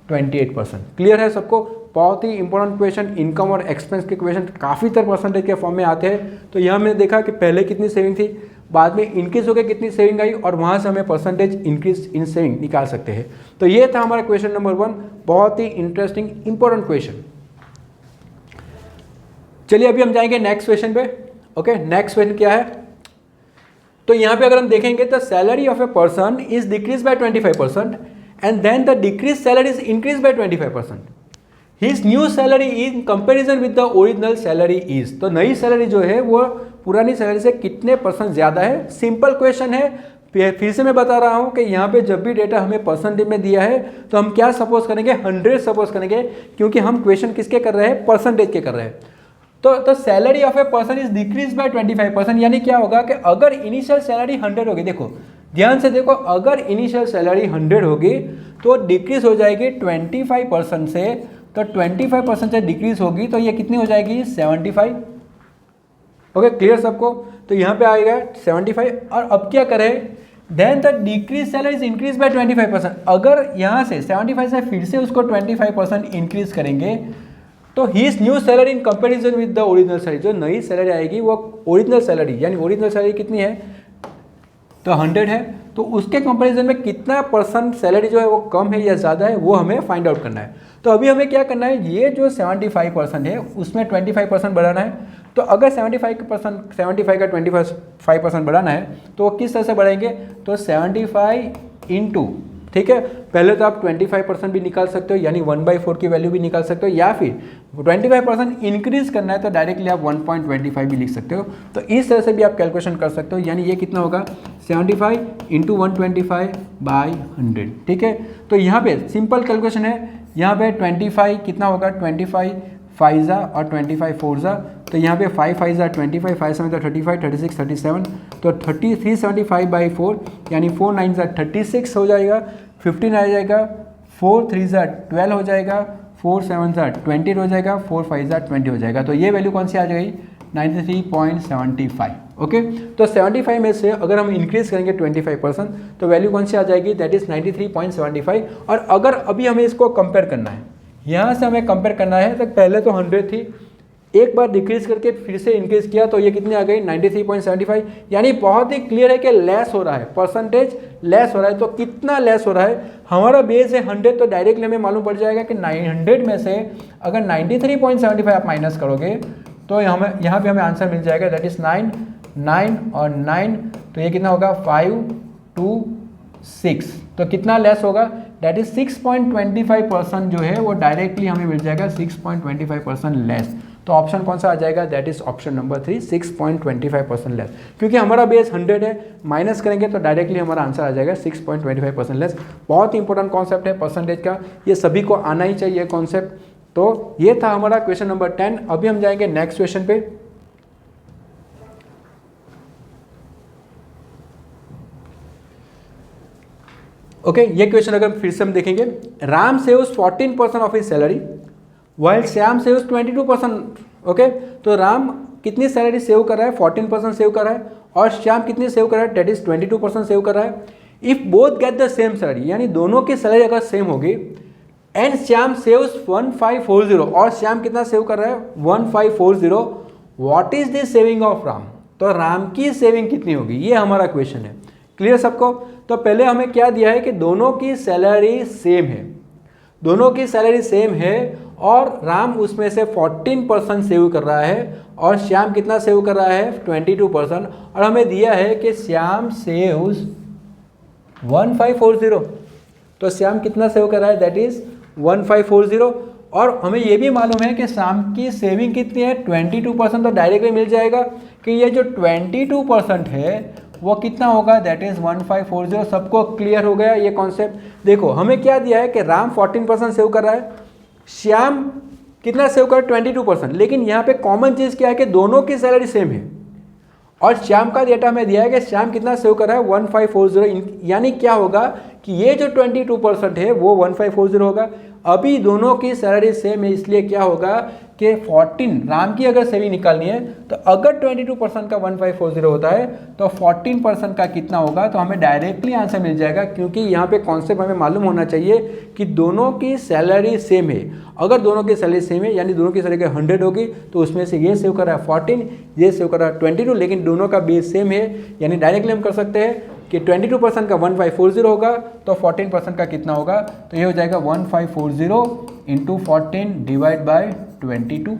28%। क्लियर है सबको, बहुत ही इंपॉर्टेंट क्वेश्चन, इनकम और एक्सपेंस के क्वेश्चन काफ़ी तरह परसेंटेज के फॉर्म में आते हैं। तो यहाँ मैंने देखा कि पहले कितनी सेविंग थी, बाद में इंक्रीज होकर कितनी सेविंग आई, और वहाँ से हमें परसेंटेज इंक्रीज इन सेविंग निकाल सकते हैं। तो ये था हमारा क्वेश्चन नंबर 1, बहुत ही इंटरेस्टिंग इंपॉर्टेंट क्वेश्चन। चलिए अभी हम जाएंगे नेक्स्ट क्वेश्चन पे। ओके, नेक्स्ट क्वेश्चन क्या है, तो यहाँ पे अगर हम देखेंगे तो salary of a person is decrease by 25% and then the decrease salary is increase by 25%। His new salary in comparison with the original salary is, तो नई सैलरी जो है वो पुरानी सैलरी से कितने % ज्यादा है। सिंपल क्वेश्चन है, फिर से मैं बता रहा हूँ कि यहाँ पे जब भी डेटा हमें परसेंटेज में दिया है तो हम क्या सपोज करेंगे 100 सपोज करेंगे, क्योंकि हम क्वेश्चन किसके कर रहे हैं परसेंटेज के कर रहे हैं। तो salary of a person is decrease by 25%, यानी क्या होगा कि अगर इनिशियल सैलरी 100 होगी, देखो ध्यान से देखो, अगर इनिशियल सैलरी 100 होगी तो डिक्रीज हो जाएगी 25% से, तो 25% से डिक्रीज होगी तो ये कितनी हो जाएगी 75। ओके, क्लियर सबको, तो यहाँ पे आएगा 75, और अब क्या करें, then the decrease salary is increase by 25%। अगर यहाँ से 75 से फिर से उसको 25% इंक्रीज करेंगे तो his new salary in comparison with the original salary, जो नई सैलरी आएगी वो ओरिजिनल सैलरी, यानी ओरिजिनल सैलरी कितनी है तो 100 है, तो उसके कंपैरिजन में कितना परसेंट सैलरी जो है वो कम है या ज़्यादा है वो हमें फाइंड आउट करना है। तो अभी हमें क्या करना है, ये जो 75% है उसमें 25% बढ़ाना है। तो अगर 75 का 25% बढ़ाना है तो किस तरह से बढ़ाएंगे, तो 75 इंटू, ठीक है, पहले तो आप 25% भी निकाल सकते हो, यानी 1/4 की वैल्यू भी निकाल सकते हो, या फिर 25% इंक्रीज करना है तो डायरेक्टली आप 1.25 भी लिख सकते हो। तो इस तरह से भी आप कैलकुलेशन कर सकते हो, यानी ये कितना होगा 75 इंटू 125/100, ठीक है। तो यहाँ पे सिंपल कैलकुलेशन है, यहाँ पे 25 कितना होगा, 25 5 और 25 4 तो यहाँ पे 5 5 25, 5 7 35, 36 37, तो 375/4 यानी 4 9 36 हो जाएगा, 15 आ जाएगा, 4 3 12 हो जाएगा, 4 7 20 हो जाएगा, 4 5 20 हो जाएगा। तो ये वैल्यू कौन सी आ जाएगी 93.75। ओके, तो 75 में से अगर हम इंक्रीज करेंगे 25% तो वैल्यू कौन सी आ जाएगी, दैट इज 93.75। और अगर अभी हमें इसको कंपेयर करना है, यहाँ से हमें कंपेयर करना है, तो पहले तो 100 थी, एक बार डिक्रीज करके फिर से इंक्रीज किया तो ये कितनी आ गई 93.75, यानी बहुत ही क्लियर है कि लेस हो रहा है, परसेंटेज लेस हो रहा है। तो कितना लेस हो रहा है, हमारा बेस है 100, तो डायरेक्टली हमें मालूम पड़ जाएगा कि 900 में से अगर 93.75 आप माइनस करोगे तो यहाँ पे हमें आंसर मिल जाएगा, दैट इज 9 9 और 9, तो ये कितना होगा 5 2 6, तो कितना लेस होगा, दैट इज 6.25% जो है वो डायरेक्टली हमें मिल जाएगा 6.25% लेस। तो ऑप्शन कौन सा आ जाएगा, that is option number 3, 6.25% less, क्योंकि हमारा बेस 100 है, माइनस करेंगे तो डायरेक्टली हमारा आंसर आ जाएगा 6.25% लेस। बहुत इंपॉर्टेंट कॉन्सेप्ट है परसेंटेज का, ये सभी को आना ही चाहिए कॉन्सेप्ट। तो ये था हमारा क्वेश्चन नंबर 10। अभी हम जाएंगे नेक्स्ट क्वेश्चन पे। ओके, ये क्वेश्चन अगर फिर से हम देखेंगे, Ram saves 14% of his salary while Shyam saves 22%। Okay, तो राम कितनी सैलरी सेव कर रहा है, 14% सेव कर रहा है, और श्याम कितनी सेव कर रहा है, दैट इज 22% सेव कर रहा है। If both get the same salary, यानी दोनों की सैलरी अगर सेम होगी, एंड श्याम सेव्स 1540, और श्याम कितना सेव कर रहा है 1540, what is the saving of Ram, तो राम की सेविंग कितनी होगी, ये हमारा क्वेश्चन है। क्लियर सबको। तो पहले हमें क्या दिया है कि दोनों की सैलरी सेम है, दोनों की सैलरी सेम है, और राम उसमें से 14% सेव कर रहा है और श्याम कितना सेव कर रहा है 22%, और हमें दिया है कि श्याम सेव्स 1540, तो श्याम कितना सेव कर रहा है, दैट इज 1540, और हमें ये भी मालूम है कि श्याम की सेविंग कितनी है 22%, तो डायरेक्टली मिल जाएगा कि ये जो 22% है वो कितना होगा, दैट इज 1540। सबको क्लियर हो गया ये कॉन्सेप्ट। देखो हमें क्या दिया है कि राम 14% सेव कर रहा है, श्याम कितना सेव कर रहा है 22%, लेकिन यहाँ पे कॉमन चीज़ क्या है कि दोनों की सैलरी सेम है, और श्याम का डेटा हमें दिया है कि श्याम कितना सेव कर रहा है 1540, यानी क्या होगा कि ये जो 22% है वो 1540 होगा। अभी दोनों की सैलरी सेम है, इसलिए क्या होगा कि 14 राम की अगर सेविंग निकालनी है तो अगर 22% का 1540 होता है तो 14% का कितना होगा, तो हमें डायरेक्टली आंसर मिल जाएगा, क्योंकि यहाँ पे कॉन्सेप्ट हमें मालूम होना चाहिए कि दोनों की सैलरी सेम है। अगर दोनों की सैलरी सेम है यानी दोनों की सैलरी 100 होगी, तो उसमें से ये सेव कर रहा है 14, ये सेव कर रहा है 22, लेकिन दोनों का बेस सेम है, यानी डायरेक्टली हम कर सकते हैं कि 22% का 1540 होगा तो 14% का कितना होगा, तो ये हो जाएगा 1540 इंटू 14 डिवाइड बाय 22।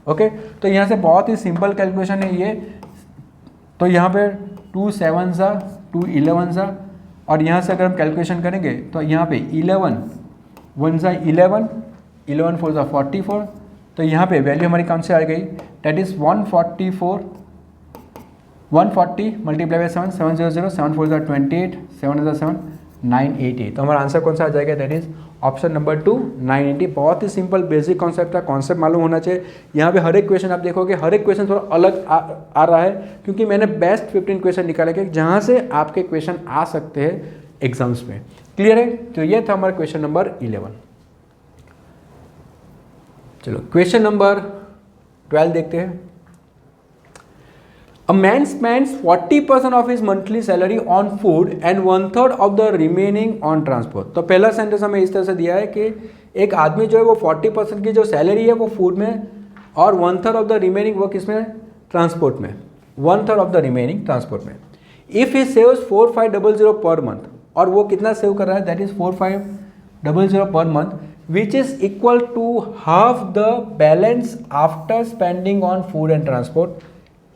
ओके, तो यहाँ से बहुत ही सिंपल कैलकुलेशन है ये। तो यहाँ पे 2 7 2 11 और यहाँ से अगर हम कैलकुलेशन करेंगे तो यहाँ पे 11 1 11 11 4 44, तो यहाँ पे वैल्यू हमारी कौन से आ गई, दैट इज 140 मल्टीप्लाई बाई 7 700 7 4 28 7 7 980, तो हमारा आंसर कौन सा आ जाएगा, दैट इज ऑप्शन नंबर 2 980। बहुत ही सिंपल बेसिक कॉन्सेप्ट था, कॉन्सेप्ट मालूम होना चाहिए। यहाँ पे हर एक क्वेश्चन आप देखोगे, हर एक क्वेश्चन थोड़ा अलग आ रहा है, क्योंकि मैंने बेस्ट 15 क्वेश्चन निकाले के जहाँ से आपके क्वेश्चन आ सकते हैं एग्जाम्स में। क्लियर है। तो ये था हमारा क्वेश्चन नंबर 11। चलो क्वेश्चन नंबर 12 देखते हैं। A man spends 40% of his monthly salary on food and 1/3 of the remaining on transport. तो पहला सेंटेंस हमें इस तरह से दिया है कि एक आदमी जो है वो 40% की जो सैलरी है वो फूड में और 1/3 ऑफ द रिमेनिंग वो किस में, ट्रांसपोर्ट में, 1/3 ऑफ द रिमेनिंग ट्रांसपोर्ट में। If he saves 4500 per month, और वो कितना सेव कर रहा है, that is 4500 per month, which is equal to half the balance after spending on food and transport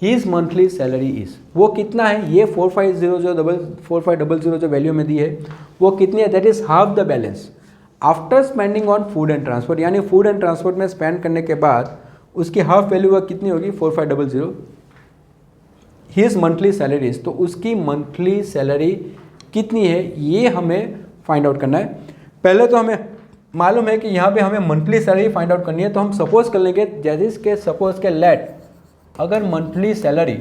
his monthly salary is. वो कितना है, ये 4500 जो वैल्यू में दी है वो कितनी है, that is half the balance after spending on food and transport, यानी फूड एंड ट्रांसपोर्ट में स्पेंड करने के बाद उसकी हाफ वैल्यू वह कितनी होगी, 4500 हिज मंथली सैलरी इज। तो उसकी मंथली सैलरी कितनी है ये हमें फाइंड आउट करना है। पहले तो हमें मालूम है कि यहाँ पे हमें मंथली सैलरी फाइंड आउट करनी है, तो हम सपोज कर लेंगे जैसे के सपोज के लेट अगर मंथली सैलरी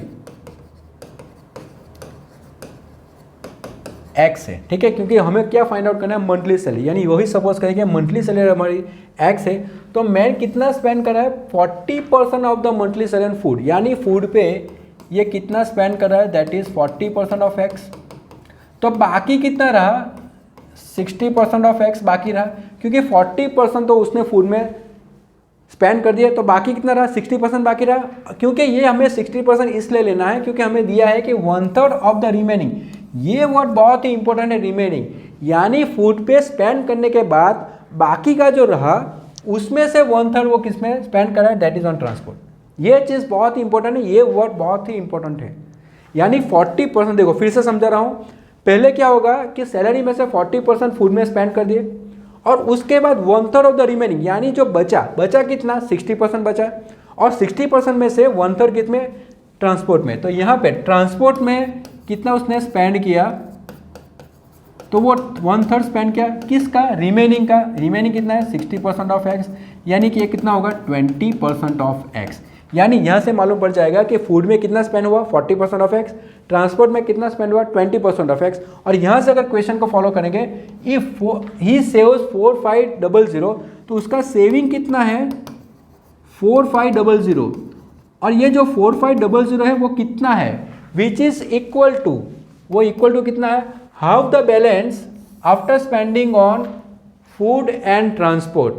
एक्स है, ठीक है, क्योंकि हमें क्या फाइंड आउट करना है, मंथली सैलरी, यानी वही सपोज करेंगे मंथली सैलरी हमारी एक्स है, तो मैन कितना स्पेंड कर रहा है, 40% of the monthly salary food, यानी फूड पे ये कितना स्पेंड कर रहा है, दैट इज 40% ऑफ एक्स। तो बाकी कितना रहा, 60% ऑफ एक्स बाकी रहा, क्योंकि 40% तो उसने फूड में स्पेंड कर दिया, तो बाकी कितना रहा, 60% बाकी रहा। क्योंकि ये हमें 60% इसलिए लेना है क्योंकि हमें दिया है कि 1/3 ऑफ द रिमेनिंग, ये वर्ड बहुत ही इंपॉर्टेंट है, रिमेनिंग, यानी फूड पे स्पेंड करने के बाद बाकी का जो रहा उसमें से 1/3 वो किस में स्पेंड कर रहा है, दैट इज ऑन ट्रांसपोर्ट। ये चीज़ बहुत ही इंपॉर्टेंट है, ये वर्ड बहुत ही इंपॉर्टेंट है, यानी 40%। देखो फिर से समझा रहा हूँ, पहले क्या होगा कि सैलरी में से 40% फूड में स्पेंड कर दिए और उसके बाद 1/3 ऑफ द रिमेनिंग, यानी जो बचा कितना, 60% बचा, और 60% में से 1/3 कितने, ट्रांसपोर्ट में। तो यहाँ पे ट्रांसपोर्ट में कितना उसने स्पेंड किया, तो वो 1/3 स्पेंड किया किसका, रिमेनिंग का। रिमेनिंग कितना है, 60% ऑफ एक्स, यानी कि ये कितना होगा, 20% ऑफ एक्स। यानी यहाँ से मालूम पड़ जाएगा कि फूड में कितना स्पेंड हुआ, 40% ऑफ एक्स, ट्रांसपोर्ट में कितना स्पेंड हुआ, 20% ऑफ एक्स। और यहाँ से अगर क्वेश्चन को फॉलो करेंगे, इफ ही सेव्स 4500, तो उसका सेविंग कितना है, 4500, और ये जो 4500 है वो कितना है, विच इज इक्वल टू, वो इक्वल टू कितना है, half the balance after spending on food and transport.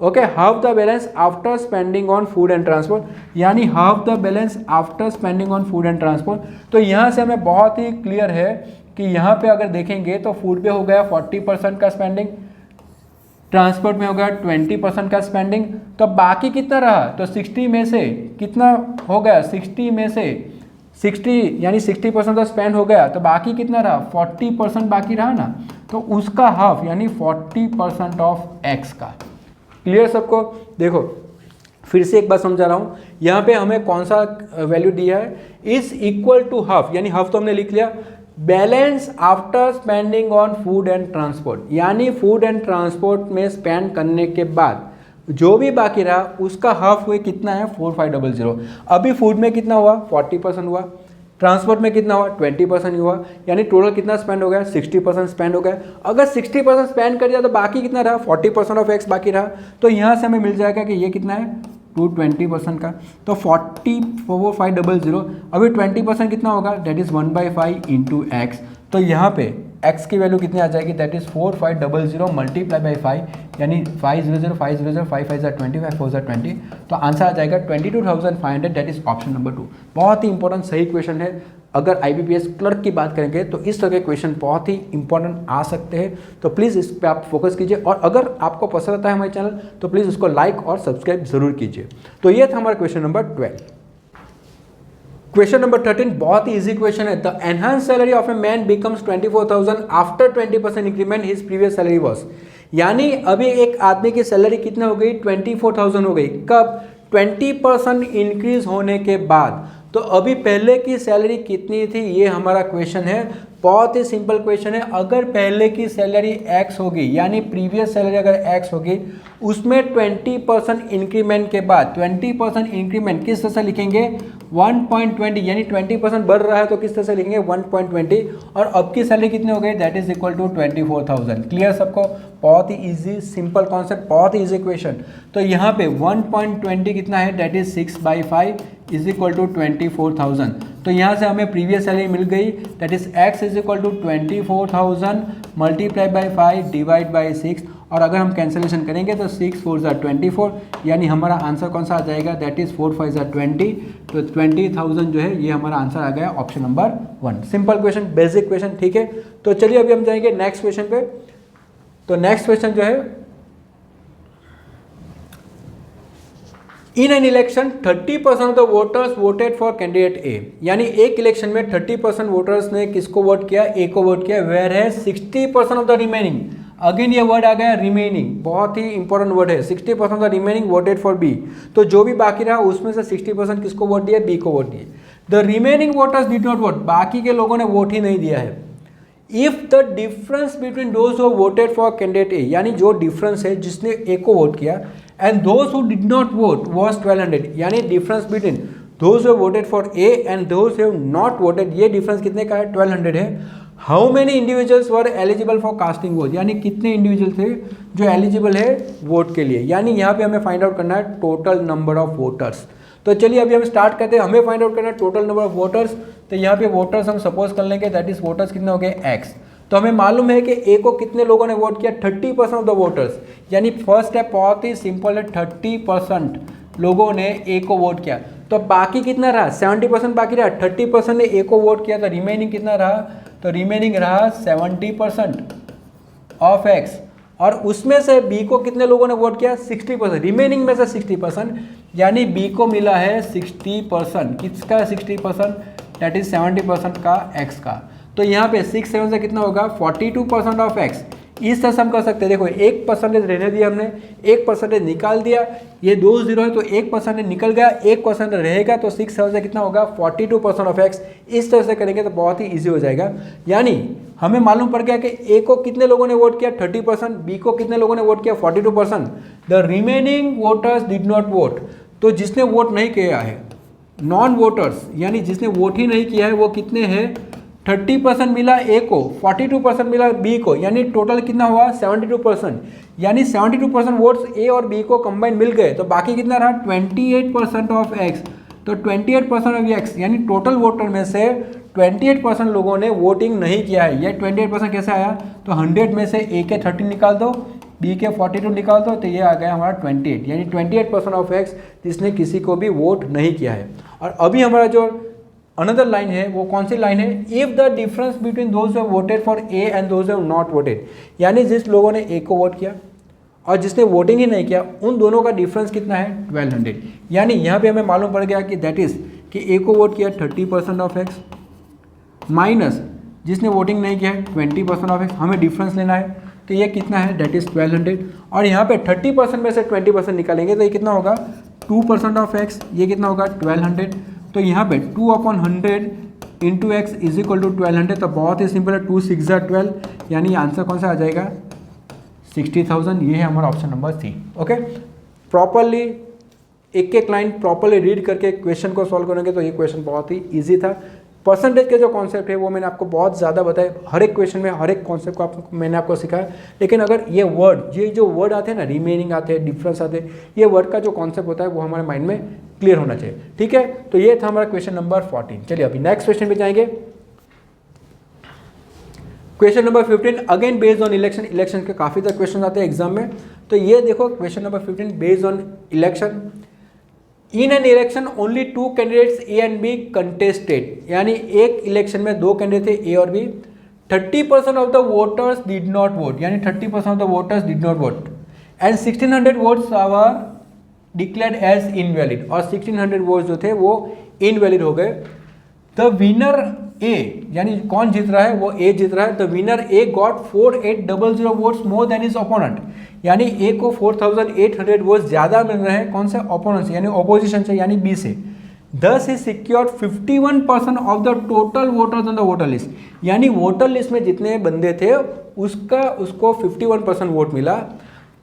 Okay, half the balance after spending on food and transport, यानी half the balance after spending on food and transport. तो यहाँ से हमें बहुत ही क्लियर है कि यहाँ पे अगर देखेंगे तो फूड पे हो गया 40% का स्पेंडिंग, ट्रांसपोर्ट में हो गया 20% का स्पेंडिंग, तो बाकी कितना रहा, तो 60 में से कितना हो गया, 60 में से 60 यानी 60% तो स्पेंड हो गया, तो बाकी कितना रहा, 40% बाकी रहा ना, तो उसका हाफ यानी 40% ऑफ एक्स का। क्लियर सबको। देखो फिर से एक बात समझा रहा हूँ, यहाँ पे हमें कौन सा वैल्यू दिया है, इज इक्वल टू हाफ, यानी हाफ तो हमने लिख लिया, balance after spending on food and transport, यानी फूड एंड ट्रांसपोर्ट में स्पेंड करने के बाद जो भी बाकी रहा उसका हाफ हुए कितना है, 4500। अभी फूड में कितना हुआ, 40% हुआ, ट्रांसपोर्ट में कितना हुआ, 20% हुआ, यानी टोटल कितना स्पेंड हो गया, 60% स्पेंड हो गया। अगर 60% स्पेंड कर दिया तो बाकी कितना रहा, 40% ऑफ एक्स बाकी रहा। तो यहाँ से हमें मिल जाएगा कि ये कितना है, 220% का, तो 4500, अभी 20% कितना होगा, दैट इज 1/5 इंटू एक्स। तो यहाँ पे x की वैल्यू कितनी आ जाएगी, दैट इज 4500 मल्टीप्लाई बाई 5, यानी 500 500 5 5 25 4 20, तो आंसर आ जाएगा 22,500, दैट इज ऑप्शन नंबर 2। बहुत ही इंपॉर्टेंट सही क्वेश्चन है। अगर IBPS क्लर्क की बात करेंगे तो इस तरह के क्वेश्चन बहुत ही इंपॉर्टेंट आ सकते हैं, तो प्लीज़ इस पर आप फोकस कीजिए, और अगर आपको पसंद आता है हमारे चैनल तो प्लीज़ उसको लाइक और सब्सक्राइब जरूर कीजिए। तो ये था हमारा क्वेश्चन नंबर 12। क्वेश्चन नंबर 13 बहुत ही इजी क्वेश्चन है। The enhance salary of a man becomes 24,000 after 20% increment his previous salary was, यानी अभी एक आदमी की सैलरी कितना हो गई, 24,000 हो गई। कब, 20% इंक्रीज होने के बाद। तो अभी पहले की सैलरी कितनी थी, ये हमारा क्वेश्चन है। बहुत ही सिंपल क्वेश्चन है। अगर पहले की सैलरी x होगी, यानी प्रीवियस सैलरी अगर x होगी, उसमें 20% इंक्रीमेंट के बाद 20% इंक्रीमेंट किस तरह से लिखेंगे, 1.20, यानी 20% बढ़ रहा है तो किस तरह से लिखेंगे, 1.20, और अब की सैलरी कितनी हो गई, that is equal to 24,000। Clear सबको। बहुत ही इजी सिंपल कॉन्सेप्ट, बहुत ही इजी क्वेश्चन। तो यहाँ पे 1.20 कितना है, that is 6/5, is equal to 24,000। तो यहाँ से हमें प्रीवियस सैलरी मिल गई, that is x is equal to 24,000 multiply by 5 divide by 6, और अगर हम कैंसिलेशन करेंगे तो 6 4 ज़ा 24, यानी हमारा आंसर कौन सा आ जाएगा, दैट इज 4 5 ज़ा 20। तो 20,000 जो है ये हमारा आंसर आ गया option number 1। Simple question, basic question, ठीक है। तो चलिए अभी हम जाएंगे नेक्स्ट क्वेश्चन पे। तो नेक्स्ट क्वेश्चन जो है, in an election 30% of the voters voted for candidate A, यानी एक इलेक्शन में 30% वोटर्स ने किसको वोट किया, ए को वोट किया। वेयर है 60% ऑफ द रिमेनिंग, अगेन ये वर्ड आ गया रिमेनिंग, बहुत ही इंपॉर्टेंट वर्ड है। 60% of the remaining voted for B, तो जो भी बाकी रहा उसमें से 60% किसको वोट दिया, बी को वोट दिए। The remaining voters did not vote, बाकी के लोगों ने वोट ही नहीं दिया है। If the difference between those who voted for candidate A, यानी जो डिफरेंस है जिसने ए को वोट किया, and those who did not vote was 1200, यानी difference between those who voted for A and those who not voted, ये डिफरेंस कितने का है, 1200 है। How many individuals were eligible for casting vote, यानी कितने इंडिविजुअल थे जो एलिजिबल है वोट के लिए, यानी यहाँ पे हमें फाइंड आउट करना है टोटल नंबर ऑफ वोटर्स। तो चलिए अभी हम स्टार्ट करते हैं, हमें फाइंड आउट करना है टोटल नंबर ऑफ वोटर्स। तो यहाँ पे वोटर्स हम सपोज कर लेंगे, दैट इज वोटर्स कितने हो गए, एक्स। तो हमें मालूम है कि ए को कितने लोगों ने वोट किया, 30% ऑफ द वोटर्स, यानी फर्स्ट स्टेप बहुत ही सिंपल है, 30% लोगों ने ए को वोट किया। तो बाकी कितना रहा, 70% बाकी रहा, 30% ने ए को वोट किया, तो रिमेनिंग कितना रहा, तो रिमेनिंग रहा 70% ऑफ एक्स। और उसमें से बी को कितने लोगों ने वोट किया, 60%, रिमेनिंग में से 60%, यानी बी को मिला है 60%, किसका 60%, दैट इज 70% का एक्स का। तो यहाँ पे 6 7 से कितना होगा, 42% ऑफ एक्स। इस तरह से हम कर सकते हैं, देखो 1% रहने दिया हमने, 1% निकाल दिया, ये 2 0 है तो 1% निकल गया, 1% रहेगा, तो 6 7 से कितना होगा, 42% ऑफ एक्स। इस तरह से करेंगे तो बहुत ही ईजी हो जाएगा। यानी हमें मालूम पड़ गया कि ए को कितने लोगों ने वोट किया, 30%, बी को कितने लोगों ने वोट किया, 42%, the remaining voters did not vote. तो जिसने वोट नहीं किया है, नॉन वोटर्स, यानी जिसने वोट ही नहीं किया है, वो कितने हैं, 30% मिला ए को, 42% मिला बी को, यानी टोटल कितना हुआ, 72%, यानी 72% वोट्स ए और बी को कंबाइन मिल गए। तो बाकी कितना रहा, 28% ऑफ एक्स। तो 28% ऑफ एक्स, यानी टोटल वोटर में से 28% लोगों ने वोटिंग नहीं किया है। ये 28% कैसे आया, तो 100 में से ए के 30 निकाल दो, बी के 42 निकाल दो, तो ये आ गया हमारा 28, यानी 28% ऑफ एक्स जिसने किसी को भी वोट नहीं किया है। और अभी हमारा जो अनदर लाइन है वो कौन सी लाइन है, if the difference between those who voted for A and those who not voted, यानी जिस लोगों ने ए को वोट किया और जिसने वोटिंग ही नहीं किया, उन दोनों का डिफरेंस कितना है, 1200। यानी यहाँ पे हमें मालूम पड़ गया कि दैट इज कि ए को वोट किया 30% ऑफ एक्स, माइनस जिसने वोटिंग नहीं किया है 20% ऑफ एक्स, हमें डिफरेंस लेना है, तो ये कितना है, दैट इज 1200। और यहाँ पे 30% में से 20% निकालेंगे तो ये कितना होगा, 2% ऑफ एक्स, ये कितना होगा, 1200। तो यहाँ पे 2/100 into x is equal to 1200। तो बहुत ही सिंपल है, 2 6 ज़ा 12, यानी आंसर कौन सा आ जाएगा, 60,000। ये है हमारा option number C. Okay, properly एक एक लाइन प्रॉपरली रीड करके क्वेश्चन को सॉल्व करेंगे तो ये क्वेश्चन बहुत ही ईजी था। परसेंटेज के जो कॉन्सेप्ट है वो मैंने आपको बहुत ज़्यादा बताया, हर एक क्वेश्चन में हर एक कॉन्सेप्ट को मैंने आपको सिखाया। लेकिन अगर ये जो वर्ड आते हैं ना, रिमेनिंग आते हैं, डिफरेंस आते हैं, ये वर्ड का जो कॉन्सेप्ट होता है वो हमारे माइंड में क्लियर होना चाहिए। ठीक है, तो ये था हमारा क्वेश्चन नंबर 14। चलिए अभी नेक्स्ट क्वेश्चन पे जाएंगे। Question number 15 again based on election के काफ़ी तरह क्वेश्चन आते हैं एग्जाम में। तो ये देखो question number 15 based on election. In an election only 2 candidates A and B contested, यानी एक इलेक्शन में 2 कैंडिडेट थे ए और B. 30% of the voters did not vote, यानी 30% of the voters did not vote, and 1600 votes were declared as invalid, और 1600 वोट्स जो थे वो इनवैलिड हो गए। द विनर ए, यानी कौन जीत रहा है, वो ए जीत रहा है। The winner A got 4800 votes more than his opponent, यानी ए को 4800 वोट्स ज़्यादा मिल रहे हैं कौन से, ओपोनेंट से, यानी ओपोजिशन से, यानी बी से। दस ही secured 51% of the total voters on the voter list, यानी वोटर लिस्ट में जितने बंदे थे उसको 51% वोट मिला।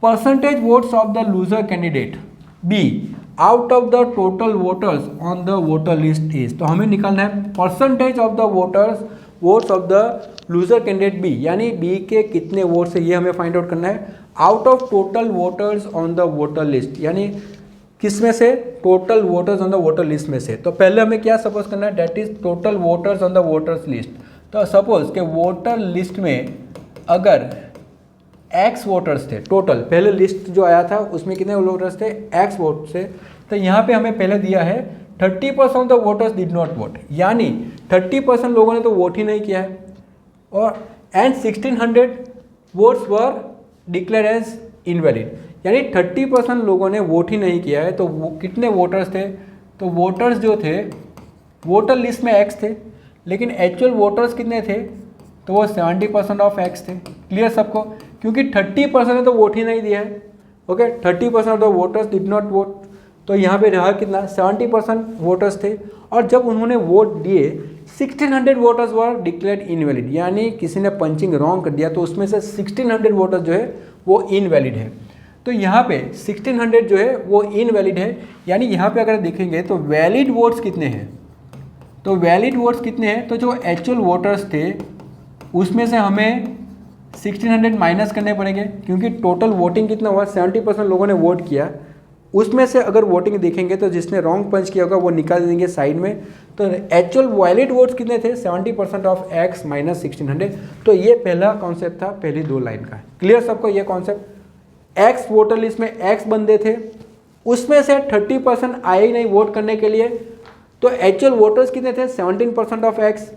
Percentage votes of the loser candidate B out of the total voters on the voter list is, तो हमें निकालना है percentage of the votes of the loser candidate B, यानी बी के कितने वोट्स है ये हमें फाइंड आउट करना है। Out of total voters on the voter list, यानी किस में से, total voters on the voter list में से। तो पहले हमें क्या सपोज करना है, that is total voters on the voters list. तो सपोज के वोटर लिस्ट में अगर एक्स वोटर्स थे, टोटल पहले लिस्ट जो आया था उसमें कितने वोटर्स थे, एक्स वोट थे। तो यहाँ पे हमें पहले दिया है 30% of the voters did not vote, यानी 30% लोगों ने तो वोट ही नहीं किया है। और and 1600 votes were declare as invalid, यानी 30% लोगों ने वोट ही नहीं किया है। तो वो कितने वोटर्स थे, तो वोटर्स जो थे वोटर लिस्ट में एक्स थे, लेकिन एक्चुअल वोटर्स कितने थे, तो वो 70% ऑफ एक्स थे। क्लियर सबको, क्योंकि 30% ने तो वोट ही नहीं दिया है। Okay, 30% of the voters did not vote, तो यहाँ पे रहा कितना, 70% वोटर्स थे। और जब उन्होंने वोट दिए 1600 वोटर्स वर डिक्लेयर्ड इनवैलिड, यानी किसी ने पंचिंग रॉन्ग कर दिया, तो उसमें से 1600 वोटर्स जो है वो इनवैलिड है। तो यहाँ पे 1600 जो है वो इनवैलिड है, यानी यहाँ पे अगर देखेंगे तो वैलिड वोट्स कितने हैं, तो वैलिड वोट्स कितने हैं, तो जो एक्चुअल वोटर्स थे उसमें से हमें 1600 माइनस करने पड़ेंगे, क्योंकि टोटल वोटिंग कितना हुआ, 70% लोगों ने वोट किया। उसमें से अगर वोटिंग देखेंगे तो जिसने रॉन्ग पंच किया होगा वो निकाल देंगे साइड में। तो एक्चुअल वैलिड वोट्स कितने थे, 70% ऑफ एक्स माइनस 1600। तो ये पहला कॉन्सेप्ट था पहली 2 लाइन का। क्लियर सबको ये कॉन्सेप्ट। एक्स वोटर लिस्ट में एक्स बंदे थे, उसमें से 30% आए ही नहीं वोट करने के लिए, तो एक्चुअल वोटर्स कितने थे, 17% ऑफ एक्स,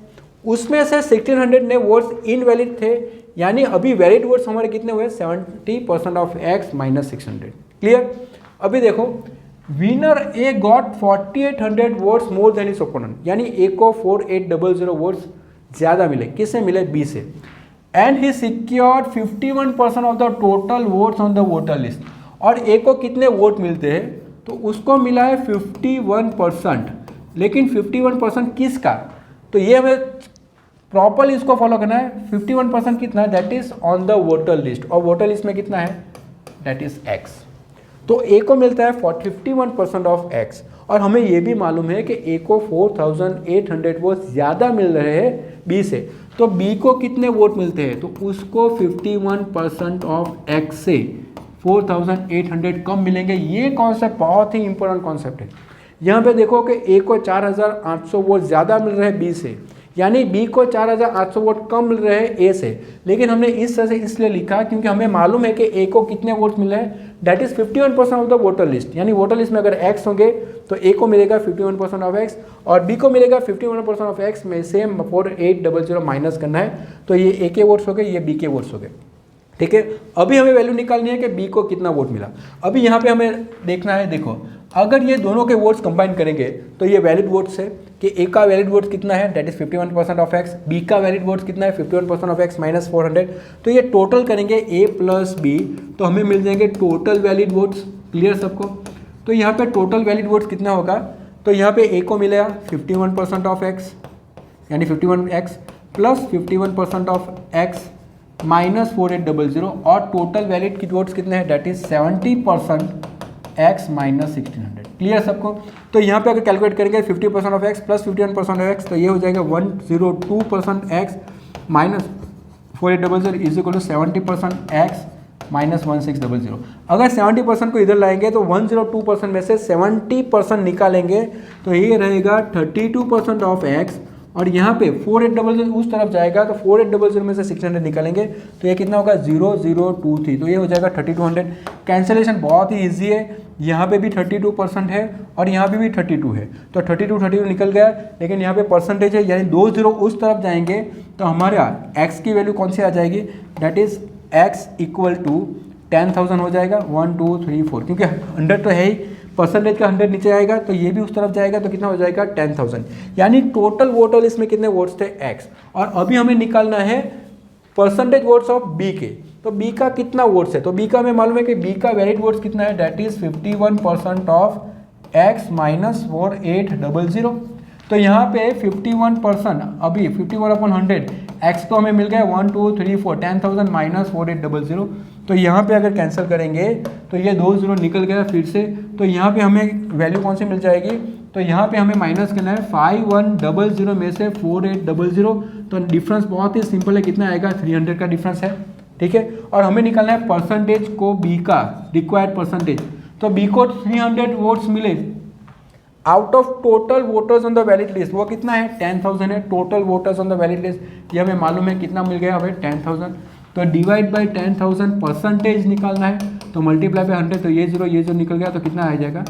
उसमें से 1600 ने वोट्स इनवैलिड थे, यानी अभी वैलिड वोट्स हमारे कितने हुए, 70% ऑफ एक्स माइनस 600। क्लियर। अभी देखो, winner A got 4800 votes more than his opponent, यानी ए को 4800 वोट्स ज़्यादा मिले, किससे मिले, बी से। And he secured 51% of the total votes on the voter list, और ए को कितने वोट मिलते हैं, तो उसको मिला है 51%। लेकिन 51% किसका, तो ये हमें प्रॉपरली इसको फॉलो करना है। 51% कितना, that is on the voter list, और वोटर लिस्ट में कितना है, दैट इज एक्स। तो ए को मिलता है 51% ऑफ एक्स, और हमें ये भी मालूम है कि ए को 4800 वोट ज़्यादा मिल रहे हैं बी से। तो बी को कितने वोट मिलते हैं, तो उसको 51% ऑफ एक्स से 4800 कम मिलेंगे। ये कॉन्सेप्ट बहुत ही इंपॉर्टेंट कॉन्सेप्ट है। यहाँ पे देखो कि ए को 4800 वोट ज़्यादा मिल रहे हैं बी से, यानी बी को 4800 वोट कम मिल रहे हैं ए से। लेकिन हमने इस तरह से इसलिए लिखा क्योंकि हमें मालूम है कि ए को कितने वोट मिले हैं, that is 51% of the voter list, यानी वोटर लिस्ट में अगर एक्स होंगे तो ए को मिलेगा 51% ऑफ एक्स और बी को मिलेगा 51% ऑफ एक्स में से 4800 माइनस करना है। तो ये ए के वोट्स हो गए, ये बी के वोट्स हो गए। ठीक है, अभी हमें वैल्यू निकालनी है कि बी को कितना वोट मिला। अभी यहाँ पे हमें देखना है, देखो अगर ये दोनों के वोट्स कंबाइन करेंगे तो ये वैलिड वोट्स है कि ए का वैलिड वोट्स कितना है, that is 51% of x, B का वैलिड वोट्स कितना है 51% ऑफ एक्स माइनस 400। तो ये टोटल करेंगे ए प्लस बी, तो हमें मिल जाएंगे टोटल वैलिड वोट्स। क्लियर सबको। तो यहाँ पे टोटल वैलिड वोट्स कितना होगा, तो यहाँ पे ए को मिलेगा 51% ऑफ एक्स, यानी 51x plus 51% of x minus 4800, और टोटल वैलिड की वोट्स कितने हैं, that is 70% x minus 1600। Clear सबको। तो यहाँ पे अगर कैलकुलेट करेंगे 50% of x plus 51% of x, तो ये हो जाएगा 102% x minus 4800 is equal to 70% x minus 1600। अगर 70% को इधर लाएंगे तो 102% में से 70% निकालेंगे तो ये रहेगा 32% ऑफ एक्स, और यहाँ पे 4800 उस तरफ जाएगा तो 4800 में से 600 निकालेंगे तो ये कितना होगा 0023, तो ये हो जाएगा 3200। कैंसिलेशन बहुत ही ईजी है, यहाँ पे भी 32% है और यहाँ पे भी 32 है, तो 32 निकल गया। लेकिन यहाँ पे परसेंटेज है, यानी 2 0 उस तरफ जाएंगे तो हमारा x की वैल्यू कौन सी आ जाएगी, that is x equal to 10,000 हो जाएगा। 1 2 3 4, क्योंकि 100 तो है ही, परसेंटेज का 100 नीचे आएगा तो ये भी उस तरफ जाएगा तो कितना हो जाएगा 10,000, यानी टोटल वोटर लिस्ट में कितने वोट्स थे x। और अभी हमें निकालना है परसेंटेज वोट्स ऑफ b के, तो b का कितना वोट्स है, तो b का हमें मालूम है कि b का वैलिड वोट्स कितना है, that is 51% of x minus 4800। तो यहाँ पे 51%, अभी 51/100 x तो हमें मिल गया 1 2 3 4 10,000 माइनस 4800। तो यहाँ पे अगर कैंसिल करेंगे तो ये 2 0 निकल गया फिर से, तो यहाँ पे हमें वैल्यू कौन सी मिल जाएगी, तो यहाँ पे हमें माइनस करना है 5100 में से 4800, तो डिफरेंस बहुत ही सिंपल है, कितना आएगा 300 का डिफरेंस है। ठीक है, और हमें निकालना है परसेंटेज को बी का, रिक्वायर्ड परसेंटेज, तो बी को 300 वोट्स मिले out of total voters on the valid list, वो कितना है 10,000 है total voters on the valid list, ये हमें मालूम है कितना मिल गया हमें 10,000। तो डिवाइड बाई 10,000 परसेंटेज निकालना है, तो मल्टीप्लाई बाई 100, तो ये जो निकल गया तो कितना आ जाएगा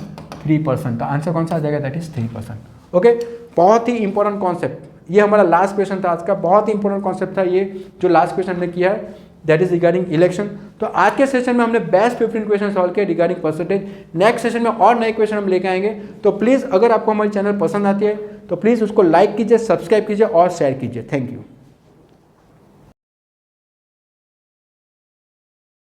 3%। तो आंसर कौन सा आ जाएगा, दैट इज 3%। ओके, बहुत ही इंपॉर्टेंट कॉन्सेप्ट, ये हमारा लास्ट क्वेश्चन था आज का, बहुत ही इंपॉर्टेंट कॉन्सेप्ट था ये जो लास्ट क्वेश्चन हमने किया है, दैट इज रिगार्डिंग इलेक्शन। तो आज के सेशन में हमने बेस्ट 15 क्वेश्चन सॉल्व किए रिगार्डिंग परसेंटेज। नेक्स्ट सेशन में और नए क्वेश्चन हम लेके आएंगे। तो प्लीज़ अगर आपको हमारी चैनल पसंद आती है तो प्लीज़ उसको लाइक कीजिए, सब्सक्राइब कीजिए और शेयर कीजिए। Thank you.